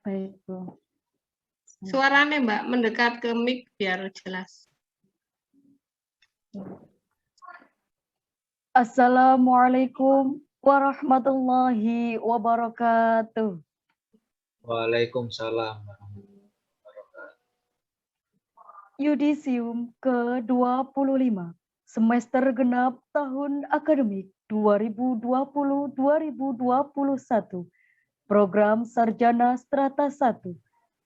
Baik, Bu. Suaranya Mbak mendekat ke mic biar jelas. Assalamualaikum warahmatullahi wabarakatuh. Waalaikumsalam warahmatullahi wabarakatuh. Yudisium ke-25, semester genap tahun akademik 2020-2021, program Sarjana Strata 1,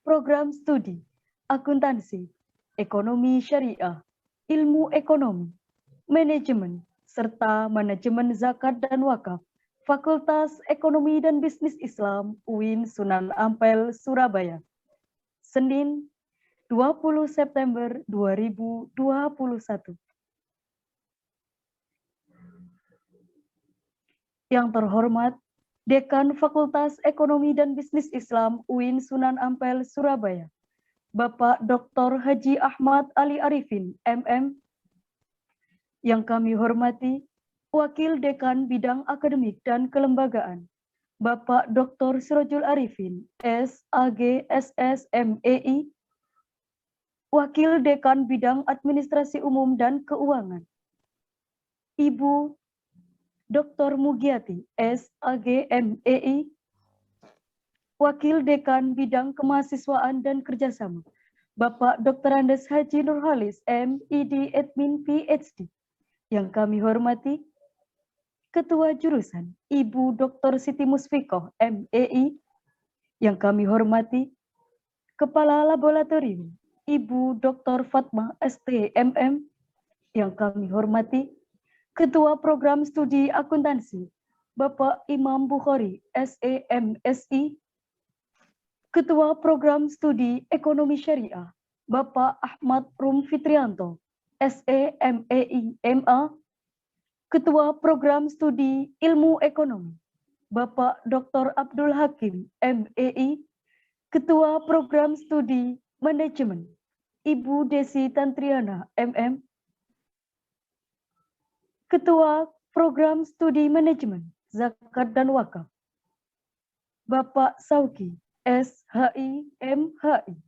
program studi, akuntansi, ekonomi syariah, ilmu ekonomi, manajemen, serta manajemen zakat dan wakaf, Fakultas Ekonomi dan Bisnis Islam UIN Sunan Ampel, Surabaya. Senin, 20 September 2021. Yang terhormat, Dekan Fakultas Ekonomi dan Bisnis Islam UIN Sunan Ampel, Surabaya, Bapak Dr. Haji Ahmad Ali Arifin, MM. Yang kami hormati, Wakil Dekan Bidang Akademik dan Kelembagaan, Bapak Dr. Sirojul Arifin, SAG SS MEI, Wakil Dekan Bidang Administrasi Umum dan Keuangan, Ibu Dr. Mugiati, SAG MEI, Wakil Dekan Bidang Kemahasiswaan dan Kerjasama, Bapak Dr. Andes Haji Nurhalis, MID Admin PhD. Yang kami hormati, Ketua Jurusan, Ibu Dr. Siti Musfikoh, MEI. Yang kami hormati, Kepala Laboratorium, Ibu Dr. Fatmah ST, MM. Yang kami hormati, Ketua Program Studi Akuntansi, Bapak Imam Bukhari, SEMSI. Ketua Program Studi Ekonomi Syariah, Bapak Ahmad Rum Fitrianto, SEMEI, MA. Ketua Program Studi Ilmu Ekonomi, Bapak Dr. Abdul Hakim, MEI. Ketua Program Studi Manajemen, Ibu Desi Tantriana, MM. Ketua Program Studi Manajemen, Zakat dan Wakaf, Bapak Sauki, SHI, MHI.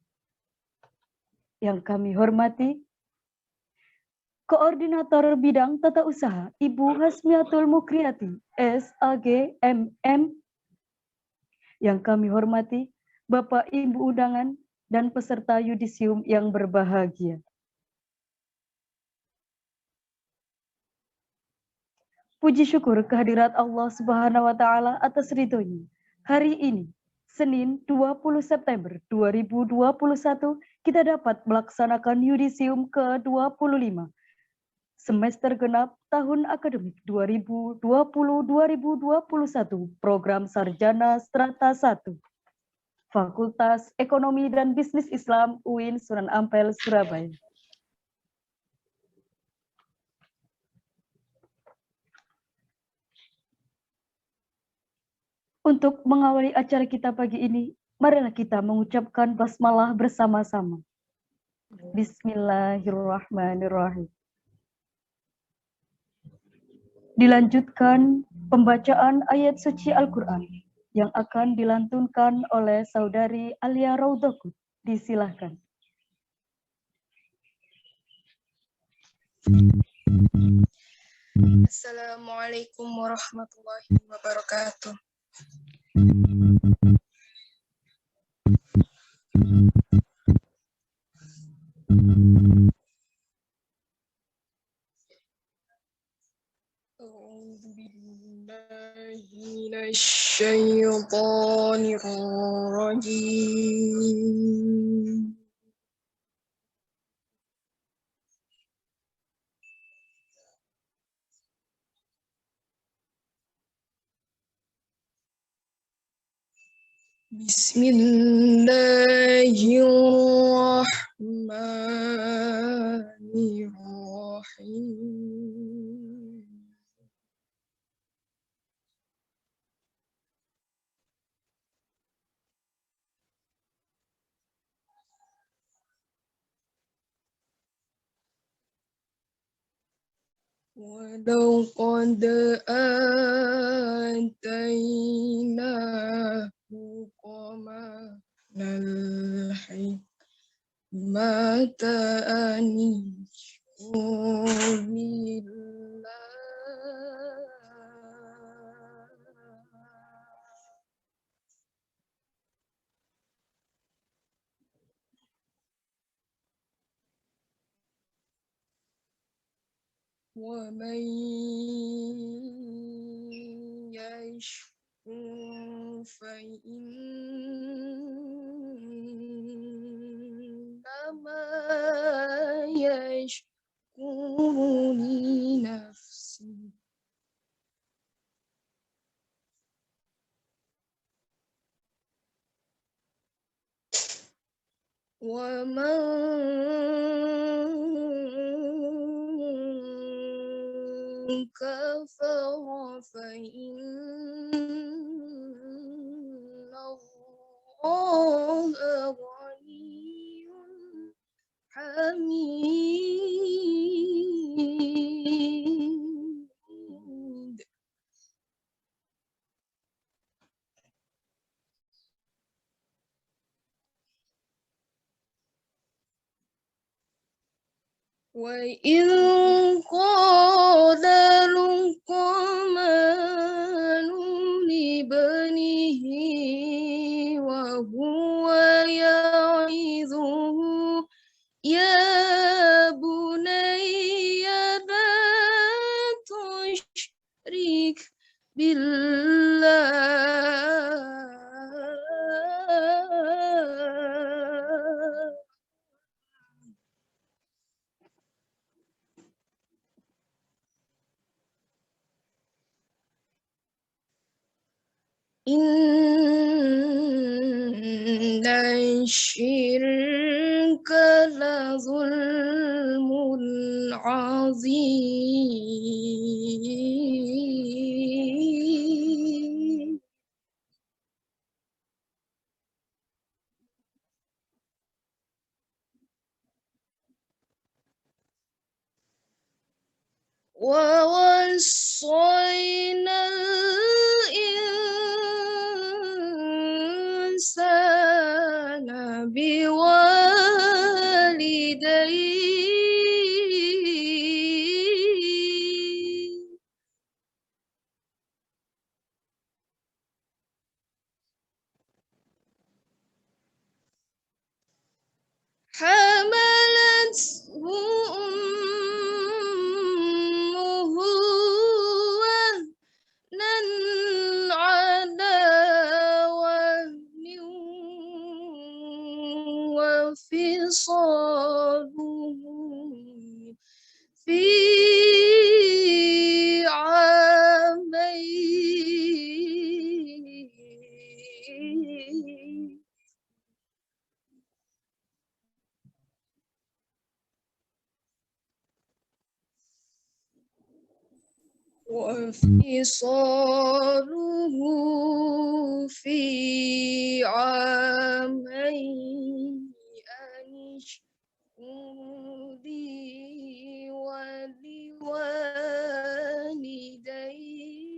Yang kami hormati, Koordinator Bidang Tata Usaha, Ibu Hasmiatul Mukriati, SAG, MM. Yang kami hormati, Bapak Ibu undangan dan peserta yudisium yang berbahagia. Puji syukur kehadirat Allah Subhanahu wa Ta'ala atas ridhonya. Hari ini, Senin 20 September 2021, kita dapat melaksanakan yudisium ke-25 semester genap tahun akademik 2020-2021, program Sarjana Strata 1, Fakultas Ekonomi dan Bisnis Islam UIN Sunan Ampel, Surabaya. Untuk mengawali acara kita pagi ini, marilah kita mengucapkan basmalah bersama-sama. Bismillahirrahmanirrahim. Dilanjutkan pembacaan ayat suci Al-Quran yang akan dilantunkan oleh Saudari Alia Raudokut. Disilahkan. Assalamualaikum warahmatullahi wabarakatuh. A'udzu billahi minasyaitonir rajim. Bismillahirrahmanirrahim. Walau qad atainahu qama الحكمة أن اشكر لله ومن يشكر فإنما يشكر لنفسه ومن كفر فإن الله غني حميد وإذ قال لقمان لابنه وهو يعظه يا بني لا تشرك بالله إن الشرك لظلم عظيم ووصينا الإنسان بوالديه حملته أمه وهنا على وهن وفصاله في عامين وفصاله في عامين أن اشكر لي ولوالدي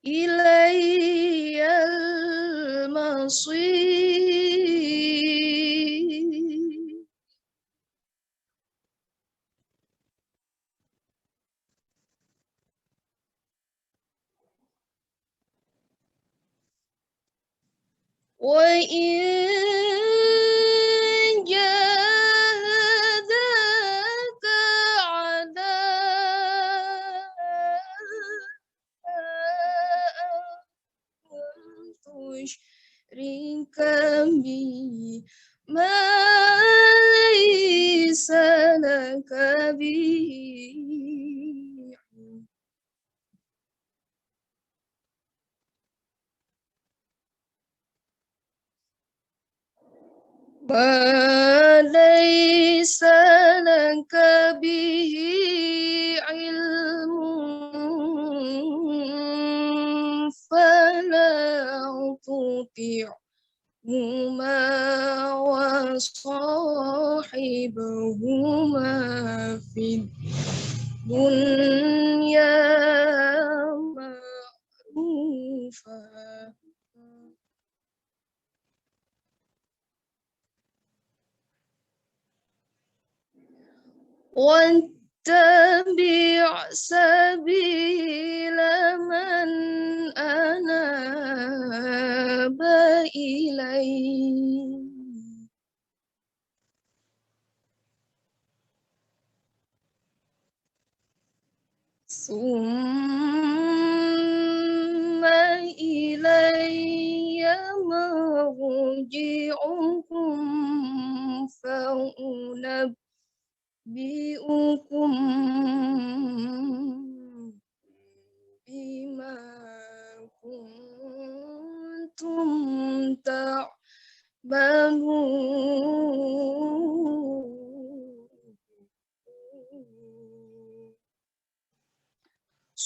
إلي المصير وإن جاهداك على أن تشرك بي ما ليس لك به علم ما ليس لك به علم فلا تطعهما وصاحبهما صاحبهما في الدنيا معروفا واتبع سبيل من أناب إليه ثم إلي مرجعكم فأنبئكم بما كنتم تعملون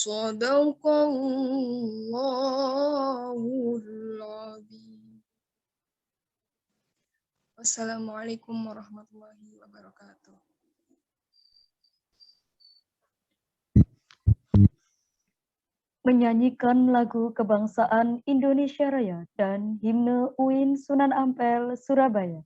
صدق الله العظيم. Wassalamualaikum warahmatullahi wabarakatuh. Menyanyikan lagu kebangsaan Indonesia Raya dan himne UIN Sunan Ampel, Surabaya.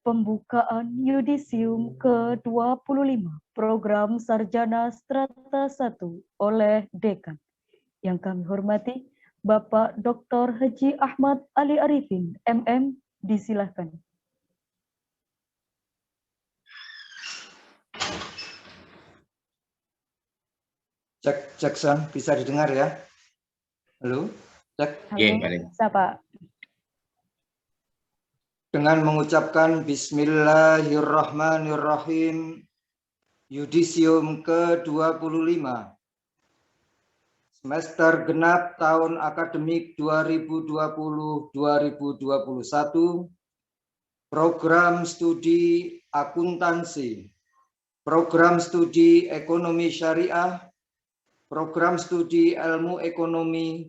pembukaan Yudisium ke-25 Program Sarjana Strata 1 oleh Dekan. Yang kami hormati Bapak Dr. Haji Ahmad Ali Arifin, MM, disilahkan. Cek sound, bisa didengar ya? Halo, cek. Halo, siapa? Dengan mengucapkan Bismillahirrahmanirrahim, Yudisium ke-25, semester genap tahun akademik 2020-2021, program studi akuntansi, program studi ekonomi syariah, program studi ilmu ekonomi,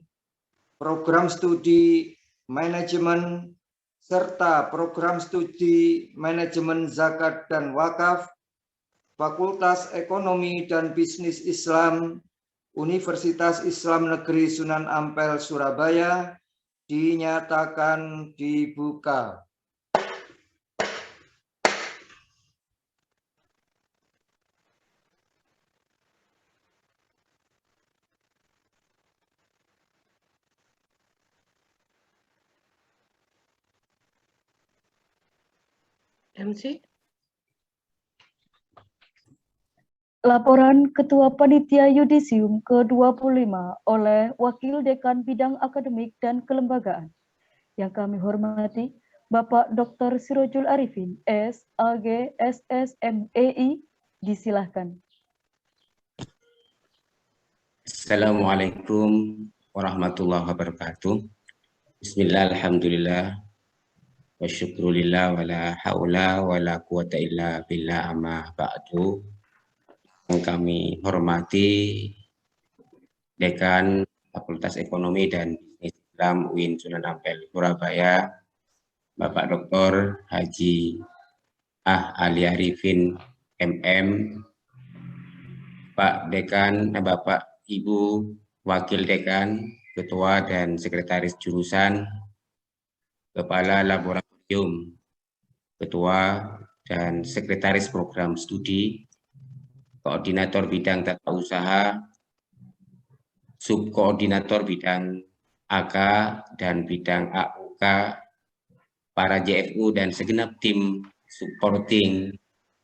program studi manajemen, serta program studi manajemen zakat dan wakaf, Fakultas Ekonomi dan Bisnis Islam, Universitas Islam Negeri Sunan Ampel, Surabaya, dinyatakan dibuka. MC. Laporan Ketua Panitia Yudisium ke-25 oleh Wakil Dekan Bidang Akademik dan Kelembagaan. Yang kami hormati Bapak Dr. Sirojul Arifin, S.Ag. SSMEI, disilahkan. Assalamualaikum warahmatullahi wabarakatuh. Bismillah, alhamdulillah, wa syukrulillah, wa la hawla wa la quwata illa billah, amma ba'du. Yang kami hormati Dekan Fakultas Ekonomi dan Bisnis Islam UIN Sunan Ampel, Surabaya, Bapak Dr. Haji Ali Arifin, MM, Pak Dekan, Bapak Ibu Wakil Dekan, Ketua dan Sekretaris Jurusan, Kepala Laboratorium, Ketua dan Sekretaris Program Studi, Koordinator Bidang Tata Usaha, Subkoordinator Bidang AK dan Bidang AUK, para JFU dan segenap tim supporting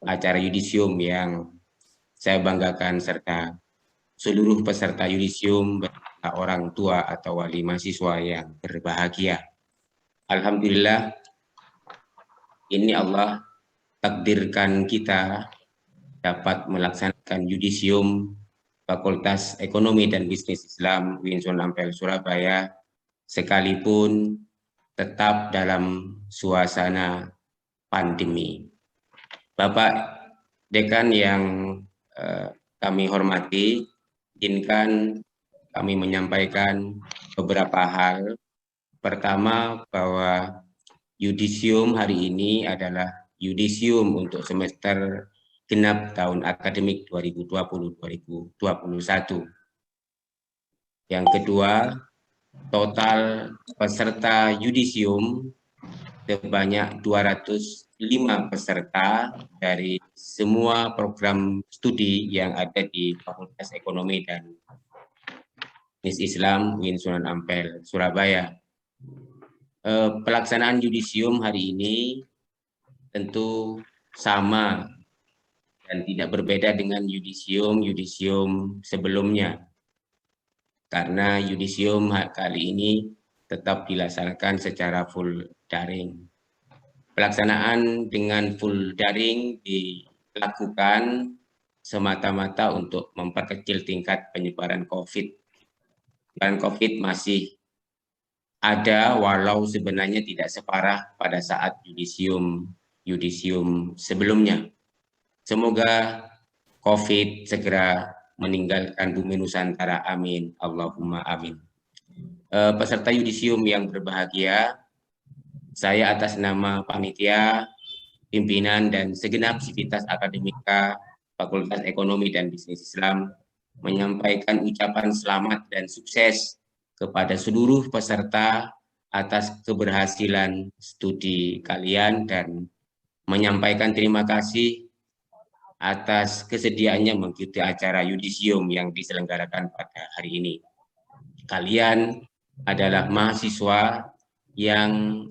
acara Yudisium yang saya banggakan, serta seluruh peserta Yudisium, orang tua atau wali mahasiswa yang berbahagia. Alhamdulillah, ini Allah takdirkan kita dapat melaksanakan Yudisium Fakultas Ekonomi dan Bisnis Islam UIN Sunan Ampel, Surabaya, sekalipun tetap dalam suasana pandemi. Bapak Dekan yang kami hormati, izinkan kami menyampaikan beberapa hal. Pertama, bahwa Yudisium hari ini adalah Yudisium untuk semester genap tahun akademik 2020-2021. Yang kedua, total peserta Yudisium sebanyak 205 peserta dari semua program studi yang ada di Fakultas Ekonomi dan Bisnis Islam UIN Sunan Ampel, Surabaya. Pelaksanaan Yudisium hari ini tentu sama dan tidak berbeda dengan Yudisium sebelumnya, karena Yudisium kali ini tetap dilaksanakan secara full daring. Pelaksanaan dengan full daring dilakukan semata-mata untuk memperkecil tingkat penyebaran COVID. Dan COVID masih ada, walau sebenarnya tidak separah pada saat Yudisium sebelumnya. Semoga COVID segera meninggalkan bumi Nusantara, amin, Allahumma amin. Peserta Yudisium yang berbahagia, saya atas nama panitia, pimpinan, dan segenap sivitas akademika Fakultas Ekonomi dan Bisnis Islam menyampaikan ucapan selamat dan sukses kepada seluruh peserta atas keberhasilan studi kalian, dan menyampaikan terima kasih atas kesediaannya mengikuti acara yudisium yang diselenggarakan pada hari ini. Kalian adalah mahasiswa yang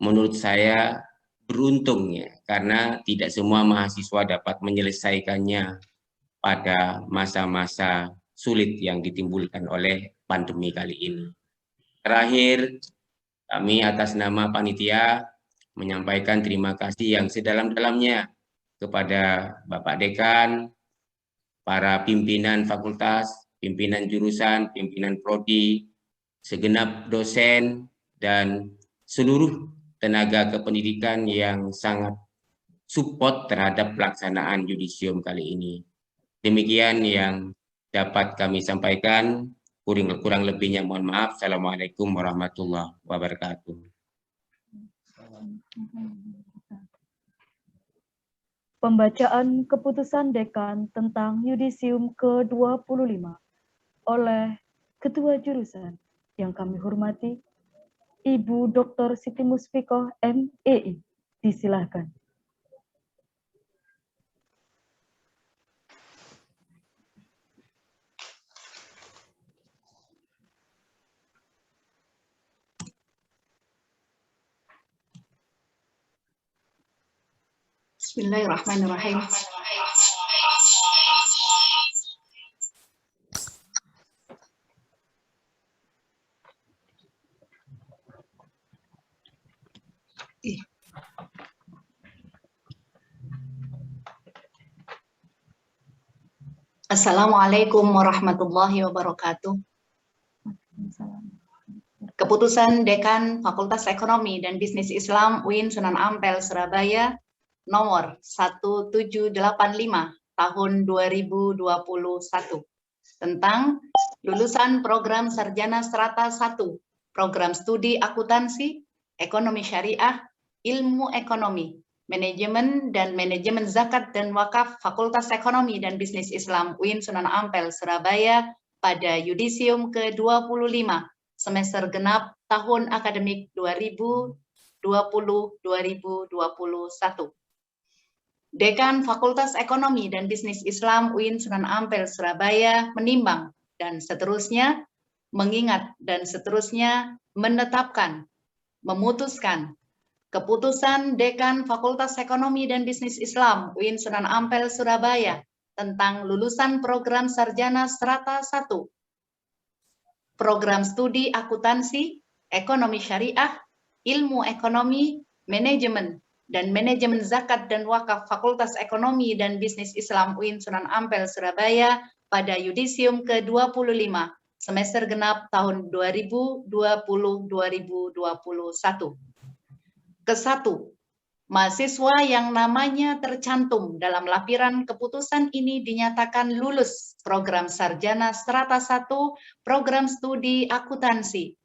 menurut saya beruntung ya, karena tidak semua mahasiswa dapat menyelesaikannya pada masa-masa sulit yang ditimbulkan oleh pandemi kali ini. Terakhir, kami atas nama panitia menyampaikan terima kasih yang sedalam-dalamnya kepada Bapak Dekan, para pimpinan fakultas, pimpinan jurusan, pimpinan prodi, segenap dosen, dan seluruh tenaga kependidikan yang sangat support terhadap pelaksanaan yudisium kali ini. Demikian yang dapat kami sampaikan. Kurang lebihnya mohon maaf. Assalamualaikum warahmatullahi wabarakatuh. Pembacaan keputusan Dekan tentang yudisium ke-25 oleh Ketua Jurusan yang kami hormati, Ibu Dr. Siti Musfiqah MEI. Disilahkan. Bismillahirrahmanirrahim. Assalamualaikum warahmatullahi wabarakatuh. Keputusan Dekan Fakultas Ekonomi dan Bisnis Islam UIN Sunan Ampel Surabaya nomor 1785 tahun 2021 tentang lulusan program sarjana strata 1, program studi akuntansi, ekonomi syariah, ilmu ekonomi, manajemen dan manajemen zakat dan wakaf Fakultas Ekonomi dan Bisnis Islam UIN Sunan Ampel Surabaya pada yudisium ke-25 semester genap tahun akademik 2020-2021. Dekan Fakultas Ekonomi dan Bisnis Islam UIN Sunan Ampel Surabaya menimbang dan seterusnya mengingat dan seterusnya menetapkan, memutuskan keputusan Dekan Fakultas Ekonomi dan Bisnis Islam UIN Sunan Ampel Surabaya tentang lulusan program sarjana strata 1, program studi akuntansi, ekonomi syariah, ilmu ekonomi, manajemen, dan manajemen zakat dan wakaf Fakultas Ekonomi dan Bisnis Islam UIN Sunan Ampel Surabaya pada yudisium ke-25 semester genap tahun 2020-2021. Kesatu, mahasiswa yang namanya tercantum dalam lampiran keputusan ini dinyatakan lulus program sarjana strata 1, program studi akuntansi,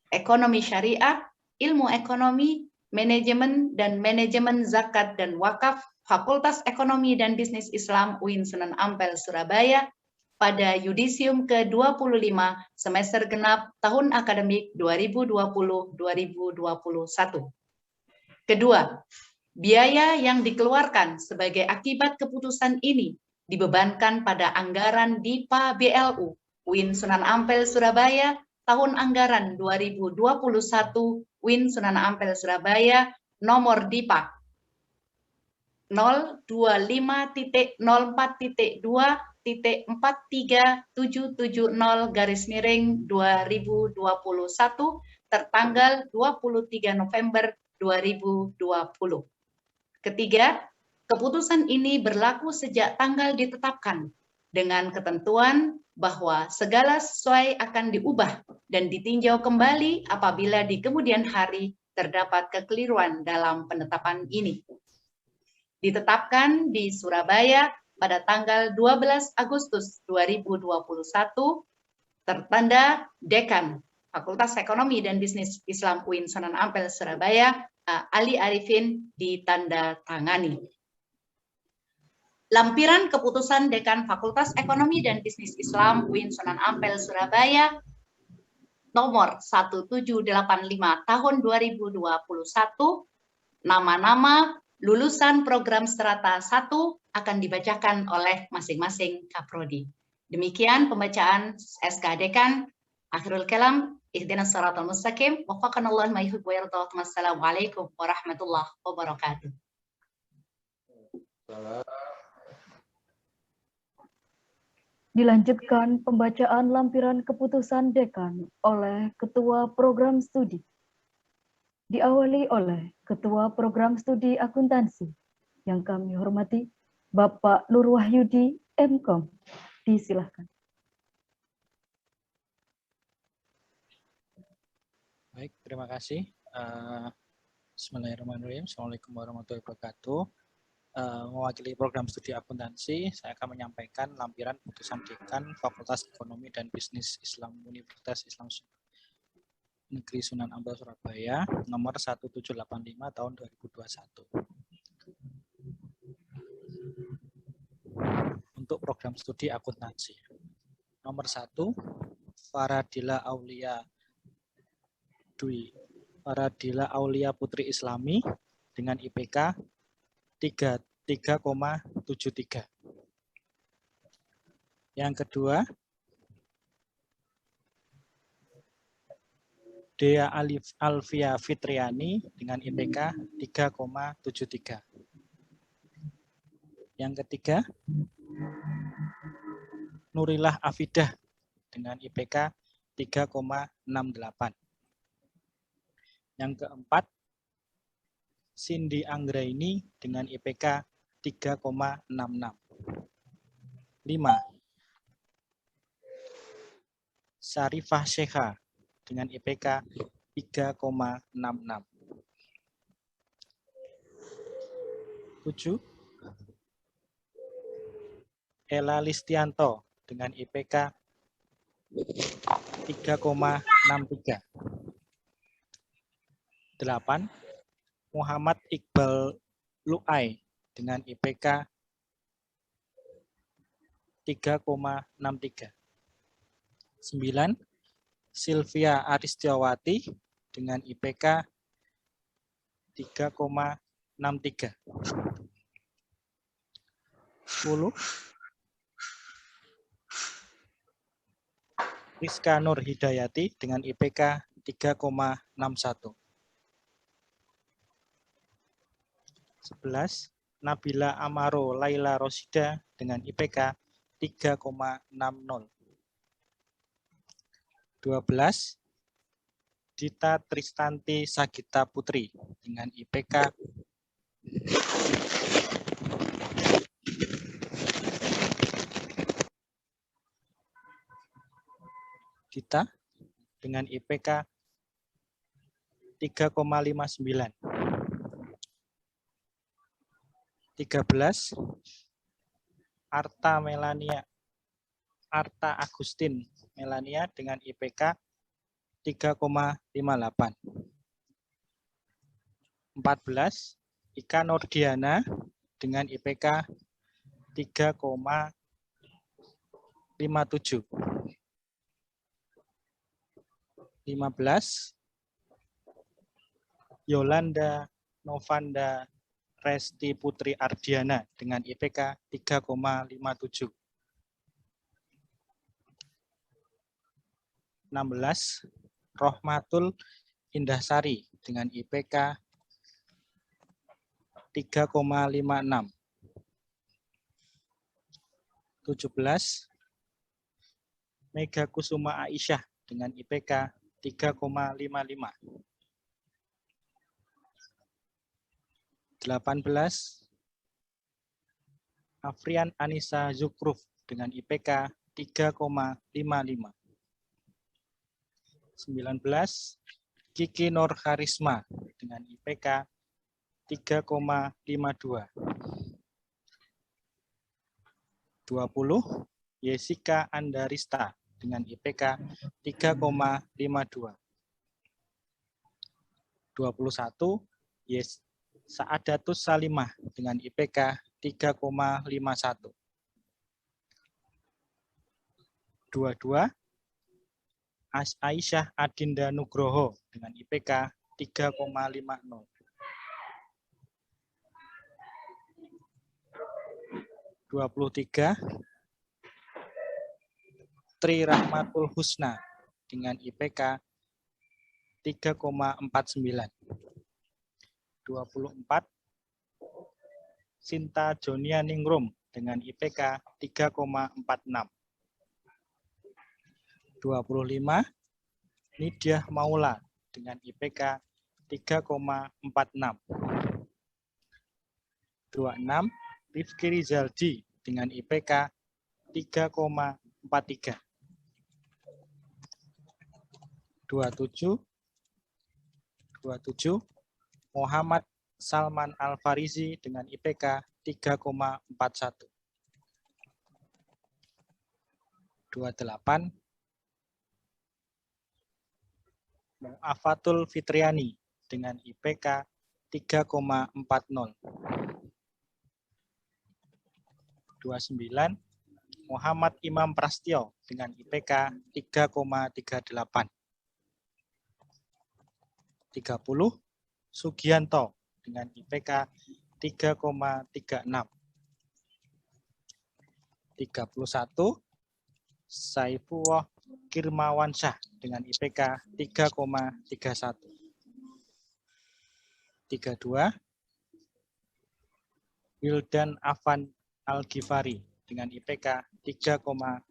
ekonomi syariah, ilmu ekonomi, manajemen dan manajemen zakat dan wakaf Fakultas Ekonomi dan Bisnis Islam UIN Sunan Ampel Surabaya pada yudisium ke-25 semester genap tahun akademik 2020-2021. Kedua, biaya yang dikeluarkan sebagai akibat keputusan ini dibebankan pada anggaran DIPA BLU UIN Sunan Ampel Surabaya tahun anggaran 2021 UIN Sunan Ampel Surabaya nomor DIPA 025.043.770/2021 tertanggal 23 November 2020. Ketiga, keputusan ini berlaku sejak tanggal ditetapkan dengan ketentuan bahwa segala sesuai akan diubah dan ditinjau kembali apabila di kemudian hari terdapat kekeliruan dalam penetapan ini. Ditetapkan di Surabaya pada tanggal 12 Agustus 2021, tertanda Dekan Fakultas Ekonomi dan Bisnis Islam UIN Sunan Ampel Surabaya, Ali Arifin, ditanda tangani. Lampiran keputusan Dekan Fakultas Ekonomi dan Bisnis Islam UIN Sunan Ampel Surabaya nomor 1785 tahun 2021, nama-nama lulusan program strata 1 akan dibacakan oleh masing-masing kaprodi. Demikian pembacaan SK Dekan. Akhirul kalam, ihdinas siratal mustaqim, wafaqanallahu ma yuhibbu wa yarda. Wassalamualaikum warahmatullahi wabarakatuh. Dilanjutkan pembacaan lampiran keputusan dekan oleh Ketua Program Studi. Diawali oleh Ketua Program Studi Akuntansi yang kami hormati, Bapak Nur Wahyudi, MKom. Disilahkan. Baik, terima kasih. Bismillahirrahmanirrahim. Assalamualaikum warahmatullahi wabarakatuh. Mewakili program studi akuntansi, saya akan menyampaikan lampiran putusan dekan Fakultas Ekonomi dan Bisnis Islam Universitas Islam Negeri Sunan Ampel Surabaya nomor 1785 tahun 2021. Untuk program studi akuntansi. Nomor 1, Faradila Aulia Dwi. Faradila Aulia Putri Islami dengan IPK 3,73. Yang kedua, Dea Alfia Fitriani dengan IPK 3,73. Yang ketiga, Nurilah Afidah dengan IPK 3,68. Yang keempat, Cindy Anggraini dengan IPK 3,66. 5. Syarifah Syekha dengan IPK 3,66. 7. Ella Listianto dengan IPK 3,63. 8. Muhammad Iqbal Luai dengan IPK 3,63. 9. Sylvia Aristiawati dengan IPK 3,63. 10. Rizka Nur Hidayati dengan IPK 3,61. 11. Nabila Amaro Laila Rosida dengan IPK 3,60. 12. Dita Tristanti Sagita Putri dengan IPK 3,59. 13. Arta Agustin Melania dengan IPK 3,58. 14. Ika Nordiana dengan IPK 3,57. 15. Yolanda Novanda Resti Putri Ardiana dengan IPK 3,57. 16. Rohmatul Indahsari dengan IPK 3,56. 17. Mega Kusuma Aisyah dengan IPK 3,55. 18. Afrian Anissa Zukruf dengan IPK 3,55. 19. Kiki Nur Karisma dengan IPK 3,52. 20. Jessica Andarista dengan IPK 3,52. 21. Saadatus Salimah dengan IPK 3,51. 22. Aisyah Adinda Nugroho dengan IPK 3,50. 23. Tri Rahmatul Husna dengan IPK 3,49. 24. Sinta Jonia Ningrum dengan IPK 3,46. 25. Nidyah Maula dengan IPK 3,46. 26. Rifki Rizaldi dengan IPK 3,43. 27. Muhammad Salman Al-Farizi dengan IPK 3,41. 28. Mu'afatul Fitriani dengan IPK 3,40. 29. Muhammad Imam Prastyo dengan IPK 3,38. 30. Sugianto dengan IPK 3,36. 31. Saifullah Kirmawansyah dengan IPK 3,31. 32. Wildan Afan Al-Ghifari dengan IPK 3,29.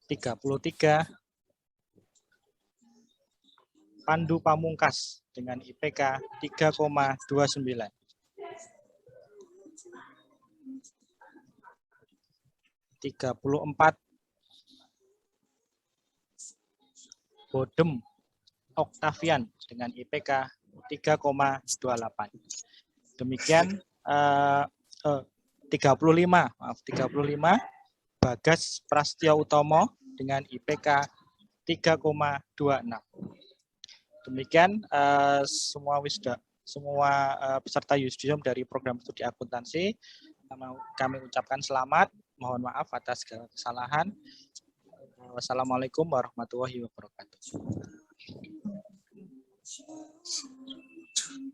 33. Pandu Pamungkas dengan IPK 3,29. 34. Bodem Oktavian dengan IPK 3,28. Demikian 35. Bagas Prastyo Utomo dengan IPK 3,26. Demikian semua peserta yudisium dari program studi akuntansi. Kami ucapkan selamat. Mohon maaf atas segala kesalahan. Wassalamualaikum warahmatullahi wabarakatuh.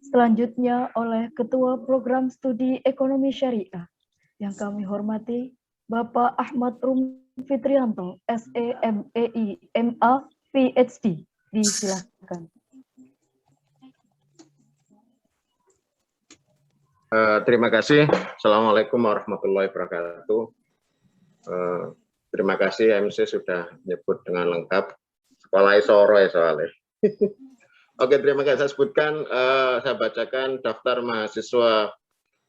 Selanjutnya oleh Ketua Program Studi Ekonomi Syariah yang kami hormati Bapak Ahmad Rum Fitrianto, SE, MEI, MA, PhD. Disilakan. Terima kasih. Assalamualaikum warahmatullahi wabarakatuh. Terima kasih MC sudah menyebut dengan lengkap. Sekolah Soro ya soalnya. Oke, terima kasih. Saya sebutkan, saya bacakan daftar mahasiswa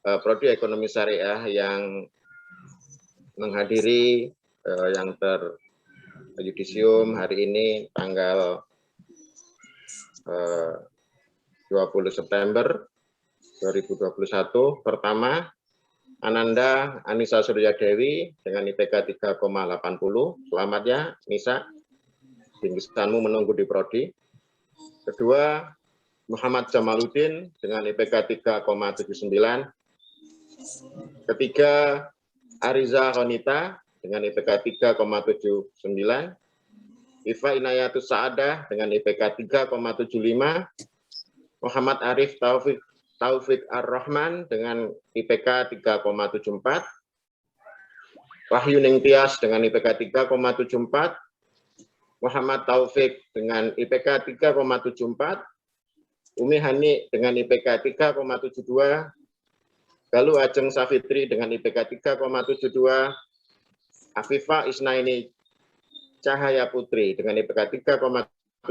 Prodi Ekonomi Syariah yang menghadiri yang yudisium hari ini tanggal 20 September 2021. Pertama, Ananda Anissa Surya Dewi dengan IPK 3,80. Selamat ya, Nisa. Bingkisanmu menunggu di Prodi. Kedua, Muhammad Jamaluddin dengan IPK 3,79. Ketiga, Ariza Honita dengan IPK 3,79. Iva Inayatus Saadah dengan IPK 3,75. Muhammad Arif Taufik Ar-Rahman dengan IPK 3,74. Wahyu Ningtyas dengan IPK 3,74. Muhammad Taufik dengan IPK 3,74. Umi Hani dengan IPK 3,72. Galuh Ajeng Safitri dengan IPK 3,72. Afifah Isnaini Cahaya Putri dengan IPK 3,72.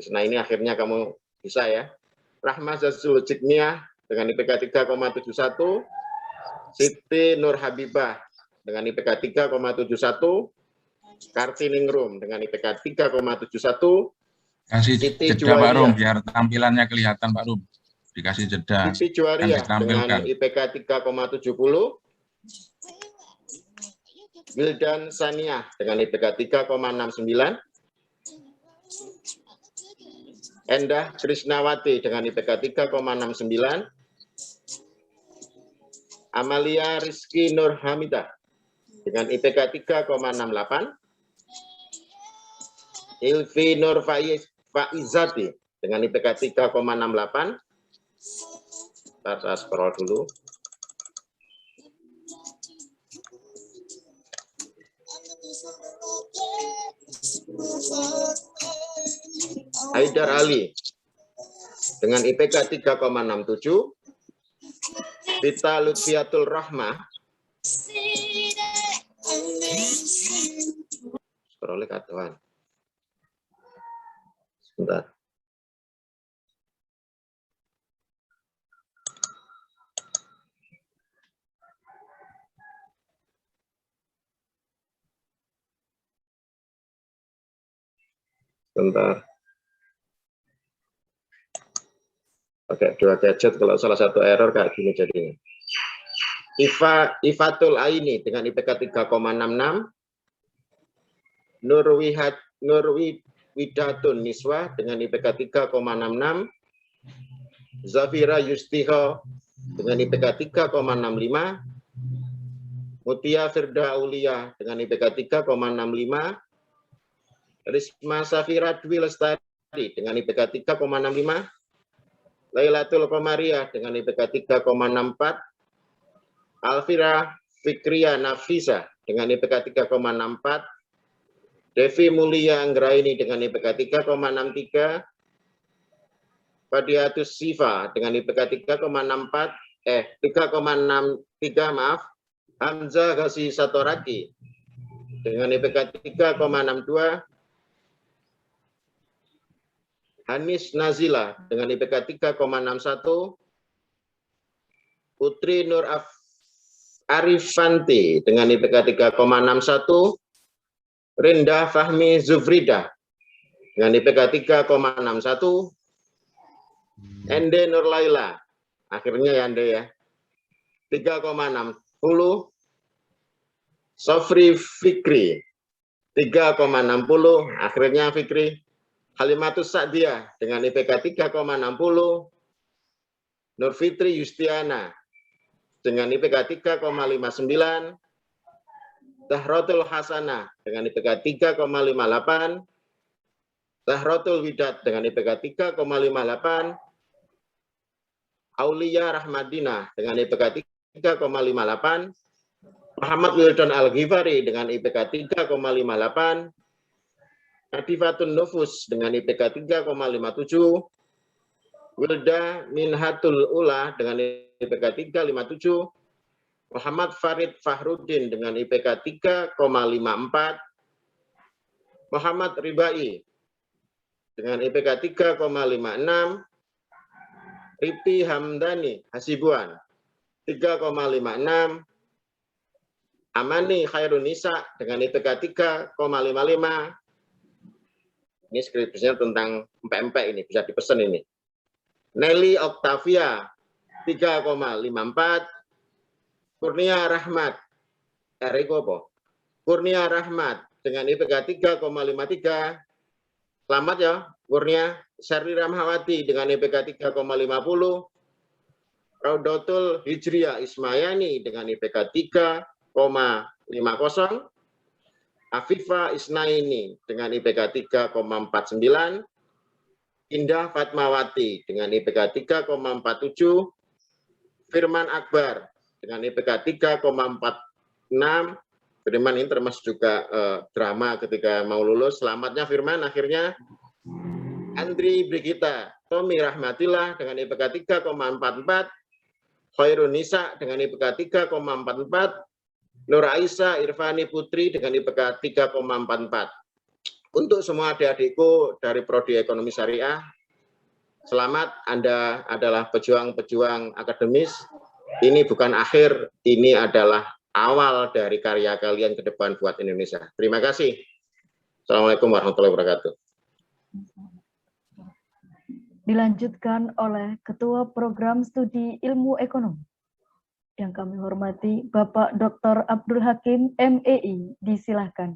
Nah ini akhirnya kamu bisa ya. Rahma Zazul Cikniah dengan IPK 3,71. Siti Nur Habibah dengan IPK 3,71. Kartiningrum dengan IPK 3,71. Kasih jeda Pak Rum biar tampilannya kelihatan Pak Rum. Dikasih jeda. Siti Juwaria dengan IPK 3,70. Wildan Saniah dengan IPK 3,69. Endah Krisnawati dengan IPK 3,69. Amalia Rizky Nur Hamidah dengan IPK 3,68. Ilvi Nur Faizati dengan IPK 3,68. Saya scroll dulu. Haidar Ali dengan IPK 3,67. Vita Lutfiatul Rahmah. Scroll katuan. Sebentar. Sebentar. Oke, dua gadget, kalau salah satu error kayak gini jadinya. Ifatul Aini dengan IPK 3,66. Nurwidatun Niswa dengan IPK 3,66. Zafira Yustiho dengan IPK 3,65. Mutia Firda Aulia dengan IPK 3,65. Risma Safira Dwi Lestari dengan IPK 3,65. Lailatul Komariah dengan IPK 3,64. Alfira Fikria Nafisa dengan IPK 3,64. Devi Mulia Anggraini dengan IPK 3,63. Fadiatus Sifa dengan IPK 3,63 maaf. Hamzah Ghazi Satoraki dengan IPK 3,62. Hanis Nazila dengan IPK 3,61. Putri Nur Arifanti dengan IPK 3,61. Rinda Fahmi Zufrida dengan IPK 3,61. Ende Nurlaila, akhirnya ya Ende ya, 3,60. Sofri Fikri 3,60, akhirnya Fikri. Halimatus Sa'diyah dengan IPK 3,60. Nur Fitri Yustiana dengan IPK 3,59. Zahratul Hasanah dengan IPK 3,58. Zahratul Widat dengan IPK 3,58. Aulia Rahmadina dengan IPK 3,58. Muhammad Wildan Al-Ghifari dengan IPK 3,58. Nadifatun Nufus dengan IPK 3,57. Wilda Minhatul Ula dengan IPK 3,57. Muhammad Farid Fahruddin dengan IPK 3,54. Muhammad Ribai dengan IPK 3,56. Riti Hamdani Hasibuan 3,56. Amani Khairunisa dengan IPK 3,55. Ini skripsinya tentang empek-empek ini, bisa dipesan ini. Nelly Octavia 3,54. Kurnia Rahmat, Kurnia Rahmat dengan IPK 3,53. Selamat ya, Kurnia. Syarri Ramhawati dengan IPK 3,50. Raudatul Hijriah Ismayani dengan IPK 3,50. Afifa Isnaini dengan IPK 3,49. Indah Fatmawati dengan IPK 3,47. Firman Akbar dengan IPK 3,46. Firman ini termasuk juga drama ketika mau lulus. Selamatnya Firman akhirnya. Andri Brigita Tommy Rahmatillah dengan IPK 3,44. Khairun Nisa dengan IPK 3,44. Nur Aisyah Irfani Putri dengan IPK 3,44. Untuk semua adik-adikku dari Prodi Ekonomi Syariah, selamat, Anda adalah pejuang-pejuang akademis. Ini bukan akhir, ini adalah awal dari karya kalian ke depan buat Indonesia. Terima kasih. Assalamualaikum warahmatullahi wabarakatuh. Dilanjutkan oleh Ketua Program Studi Ilmu Ekonomi. Yang kami hormati Bapak Dr. Abdul Hakim, MEI, disilahkan.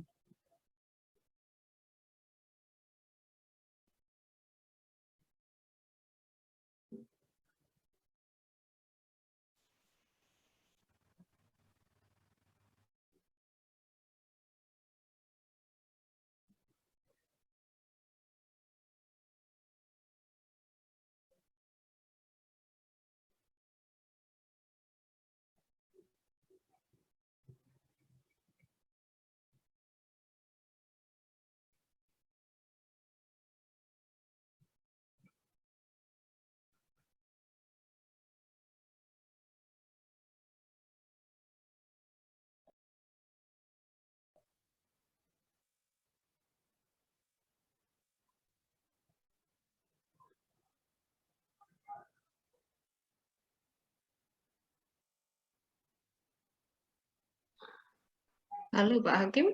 Halo Pak Hakim.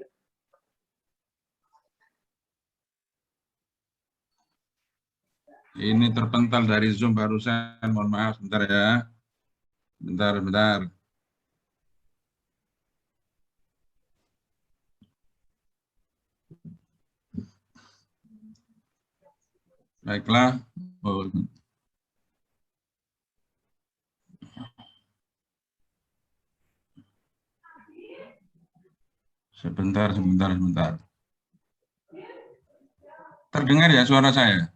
Ini terpental dari Zoom barusan, mohon maaf, sebentar ya. Bentar. Baiklah. Sebentar. Terdengar ya suara saya?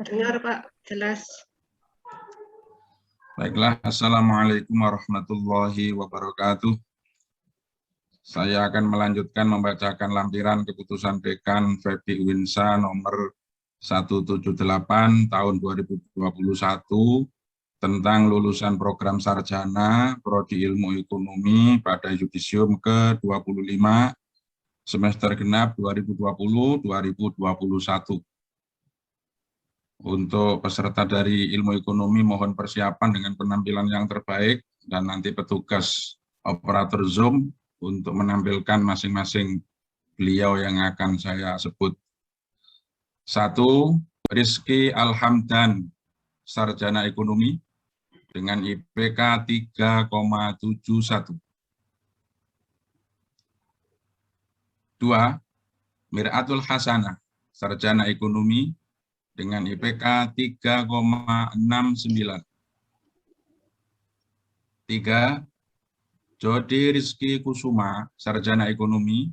Dengar Pak, jelas. Baiklah, Assalamualaikum warahmatullahi wabarakatuh. Saya akan melanjutkan membacakan lampiran keputusan Dekan Febi Winsa nomor 178 tahun 2021 tentang lulusan program sarjana Prodi Ilmu Ekonomi pada yudisium ke-25 semester genap 2020-2021. Untuk peserta dari Ilmu Ekonomi mohon persiapan dengan penampilan yang terbaik dan nanti petugas operator Zoom untuk menampilkan masing-masing beliau yang akan saya sebut. 1. Rizky Alhamdan, sarjana ekonomi dengan IPK 3,71. 2. Mir'atul Hasanah, sarjana ekonomi dengan IPK 3,69. 3. Jody Rizky Kusuma, sarjana ekonomi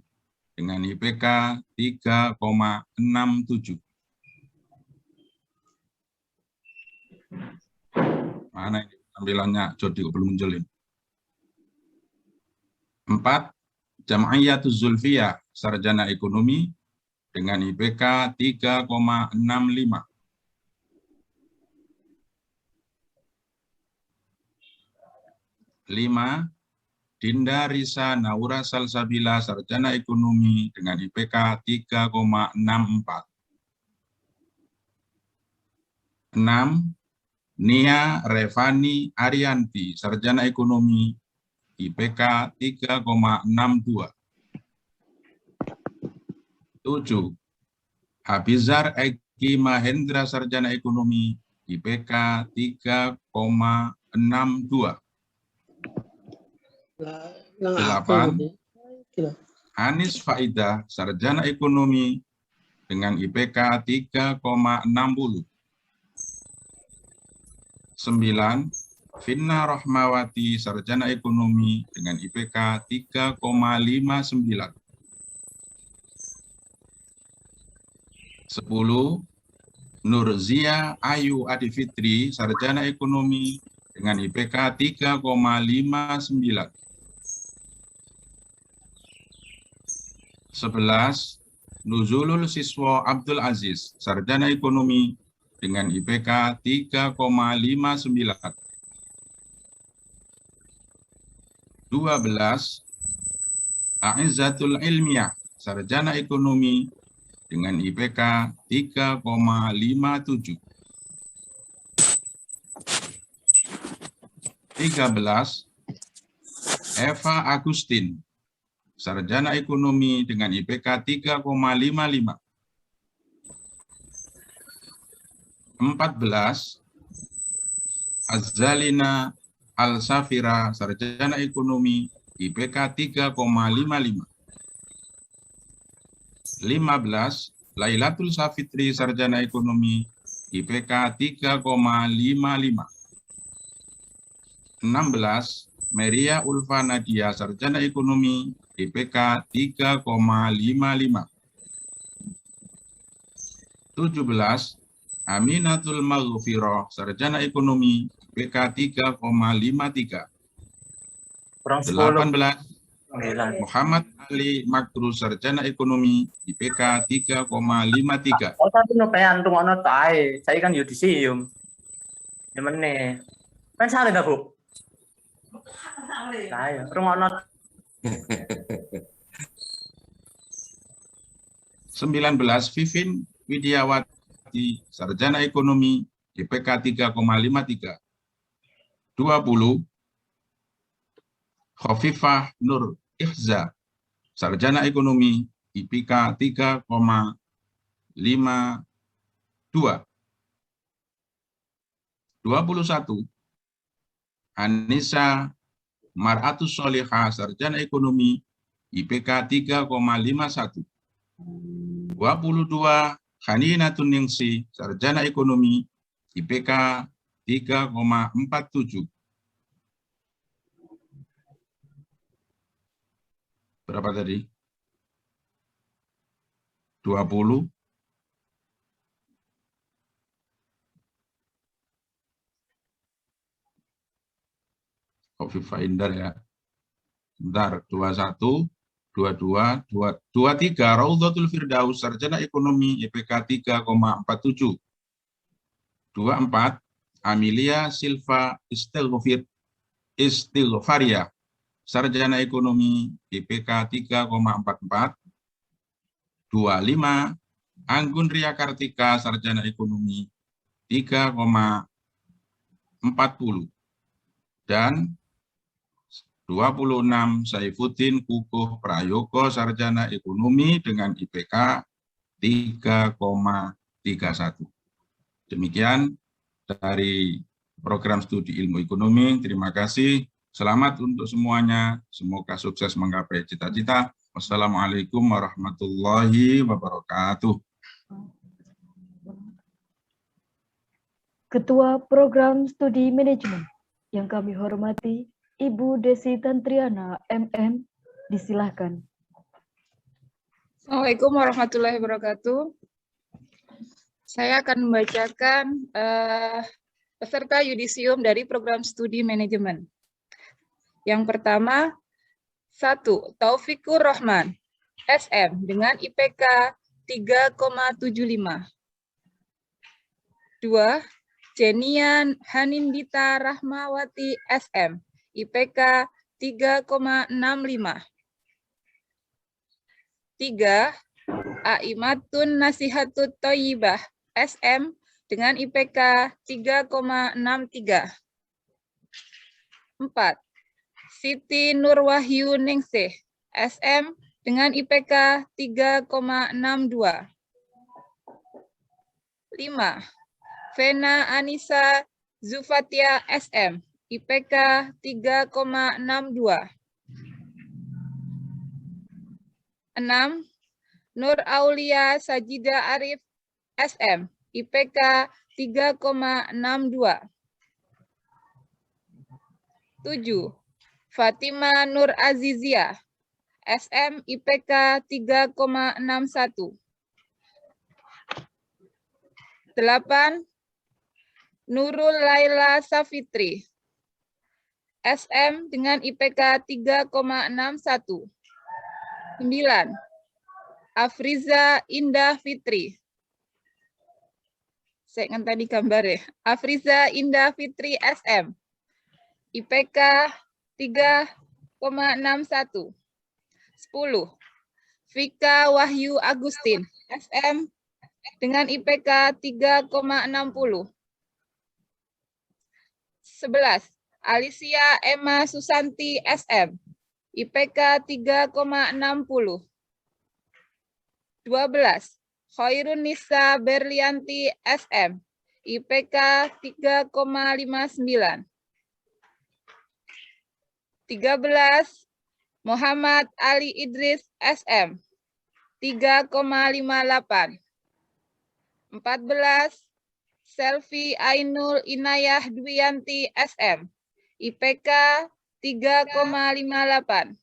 dengan IPK 3,67. Mana ini tampilannya Jody belum muncul ini. 4. Jam'iyatuz Zulfiyah, sarjana ekonomi dengan IPK 3,65. 5. Dinda Risa Naura Salsabila, sarjana ekonomi dengan IPK 3,64. 6. Nia Revani Arianti, sarjana ekonomi, IPK 3,62. 7. Habizar Eki Mahendra, sarjana ekonomi, IPK 3,62. 8. Anis Faidah, sarjana ekonomi dengan IPK 3,60. 9. Finna Rahmawati, sarjana ekonomi dengan IPK 3,59. 10. Nurzia Ayu Adifitri, sarjana ekonomi dengan IPK 3,59. 11. Nuzulul Siswo Abdul Aziz, sarjana ekonomi dengan IPK 3,59. 12. A'izzatul Ilmiah, sarjana ekonomi dengan IPK 3,57. 13. Eva Agustin, sarjana ekonomi dengan IPK 3,55. 14. Azalina Al-Safira, sarjana ekonomi, IPK 3,55. 15. Lailatul Safitri, sarjana ekonomi, IPK 3,55. 16. Meria Ulfa Nadia, sarjana ekonomi, IPK 3,55. 17. Aminatul Maghfirah, sarjana ekonomi, IPK 3,53. 18. Muhammad Ali Makru, sarjana ekonomi, IPK 3,53. Oh, tapi nopean rungokno tae. Saya kan yudisium. Gimana? Kan salah dah, Bu. Saya rungokno. 19. Vivin Widiawati, sarjana ekonomi, IPK 3,53. 20. Khofifah Nur Ihza, sarjana ekonomi, IPK 3,52. 21. Anissa Mar'atus Solihah, sarjana ekonomi, IPK 3,51. 22. Khaninatun Ningsi, sarjana ekonomi, IPK 3,47. Berapa tadi? 20. Khofifah Indar ya. Bentar, 21, 22, 23, Raudhatul Firdaus, sarjana ekonomi, IPK 3,47. 24, Amelia Silva Istighfaria, sarjana ekonomi, IPK 3,44. 25, Anggun Ria Kartika, sarjana ekonomi, 3,40. Dan 26, Saifuddin Kukuh Prayoko, sarjana ekonomi dengan IPK 3,31. Demikian dari program studi ilmu ekonomi. Terima kasih. Selamat untuk semuanya. Semoga sukses menggapai cita-cita. Wassalamualaikum warahmatullahi wabarakatuh. Ketua Program Studi Manajemen yang kami hormati, Ibu Desi Tantriana, MM, disilahkan. Assalamualaikum warahmatullahi wabarakatuh. Saya akan membacakan peserta yudisium dari program studi manajemen. Yang pertama, 1. Taufikur Rahman, SM, dengan IPK 3,75. 2. Jenian Hanindita Rahmawati, SM, IPK 3,65. 3. Aimatun Nasihatut Thayyibah, SM, dengan IPK 3,63. 4. Siti Nurwahyu Ningsih, SM, dengan IPK 3,62. 5. Vena Anissa Zufatia, SM, IPK 3,62. 6. Nur Aulia Sajida Arif, SM, IPK 3,62. 7. Fatima Nur Azizia, SM, IPK 3,61. 8. Nurul Laila Safitri, SM, dengan IPK 3,61. 9. Afriza Indah Fitri. Saya ingat tadi gambar ya. Afriza Indah Fitri, SM, IPK 3,61. 10. Vika Wahyu Agustin, SM, dengan IPK 3,60. 11. Alicia Emma Susanti, SM, IPK 3,60. 12. Khairun Nisa Berlianti, SM, IPK 3,59. 13. Muhammad Ali Idris, SM, 3,58. 14. Selvi Ainul Inayah Dwiyanti, SM, IPK 3,58.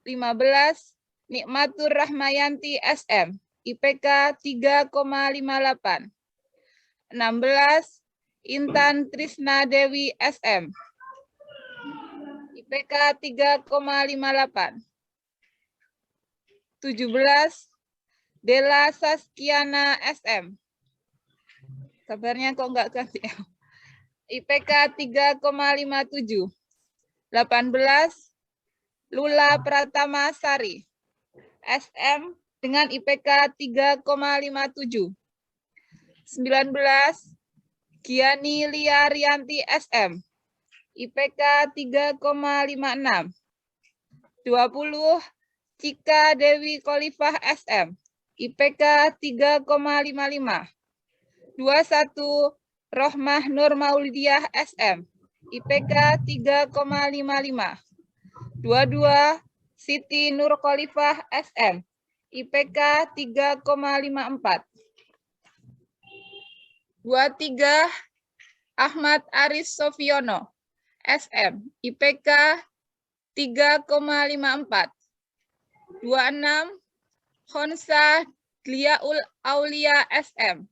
15. Nikmatur Rahmayanti, SM, IPK 3,58. 16. Intan Trisna Dewi, SM, IPK 3,58. 17. Dela Saskiana, SM, kabarnya kok nggak ganti, IPK 3,57. 18. Lula Pratama Sari, SM, dengan IPK 3,57. 19. Giani Lia Rianti, SM, IPK 3,56. 20 Cika Dewi Khalifah SM, IPK 3,55. 21 Rohmah Nur Maulidiah SM, IPK 3,55. 22 Siti Nur Khalifah SM, IPK 3,54. 23 Ahmad Aris Sofiono SM, IPK 3,54. 26 Khonsa Dliaul Aulia SM,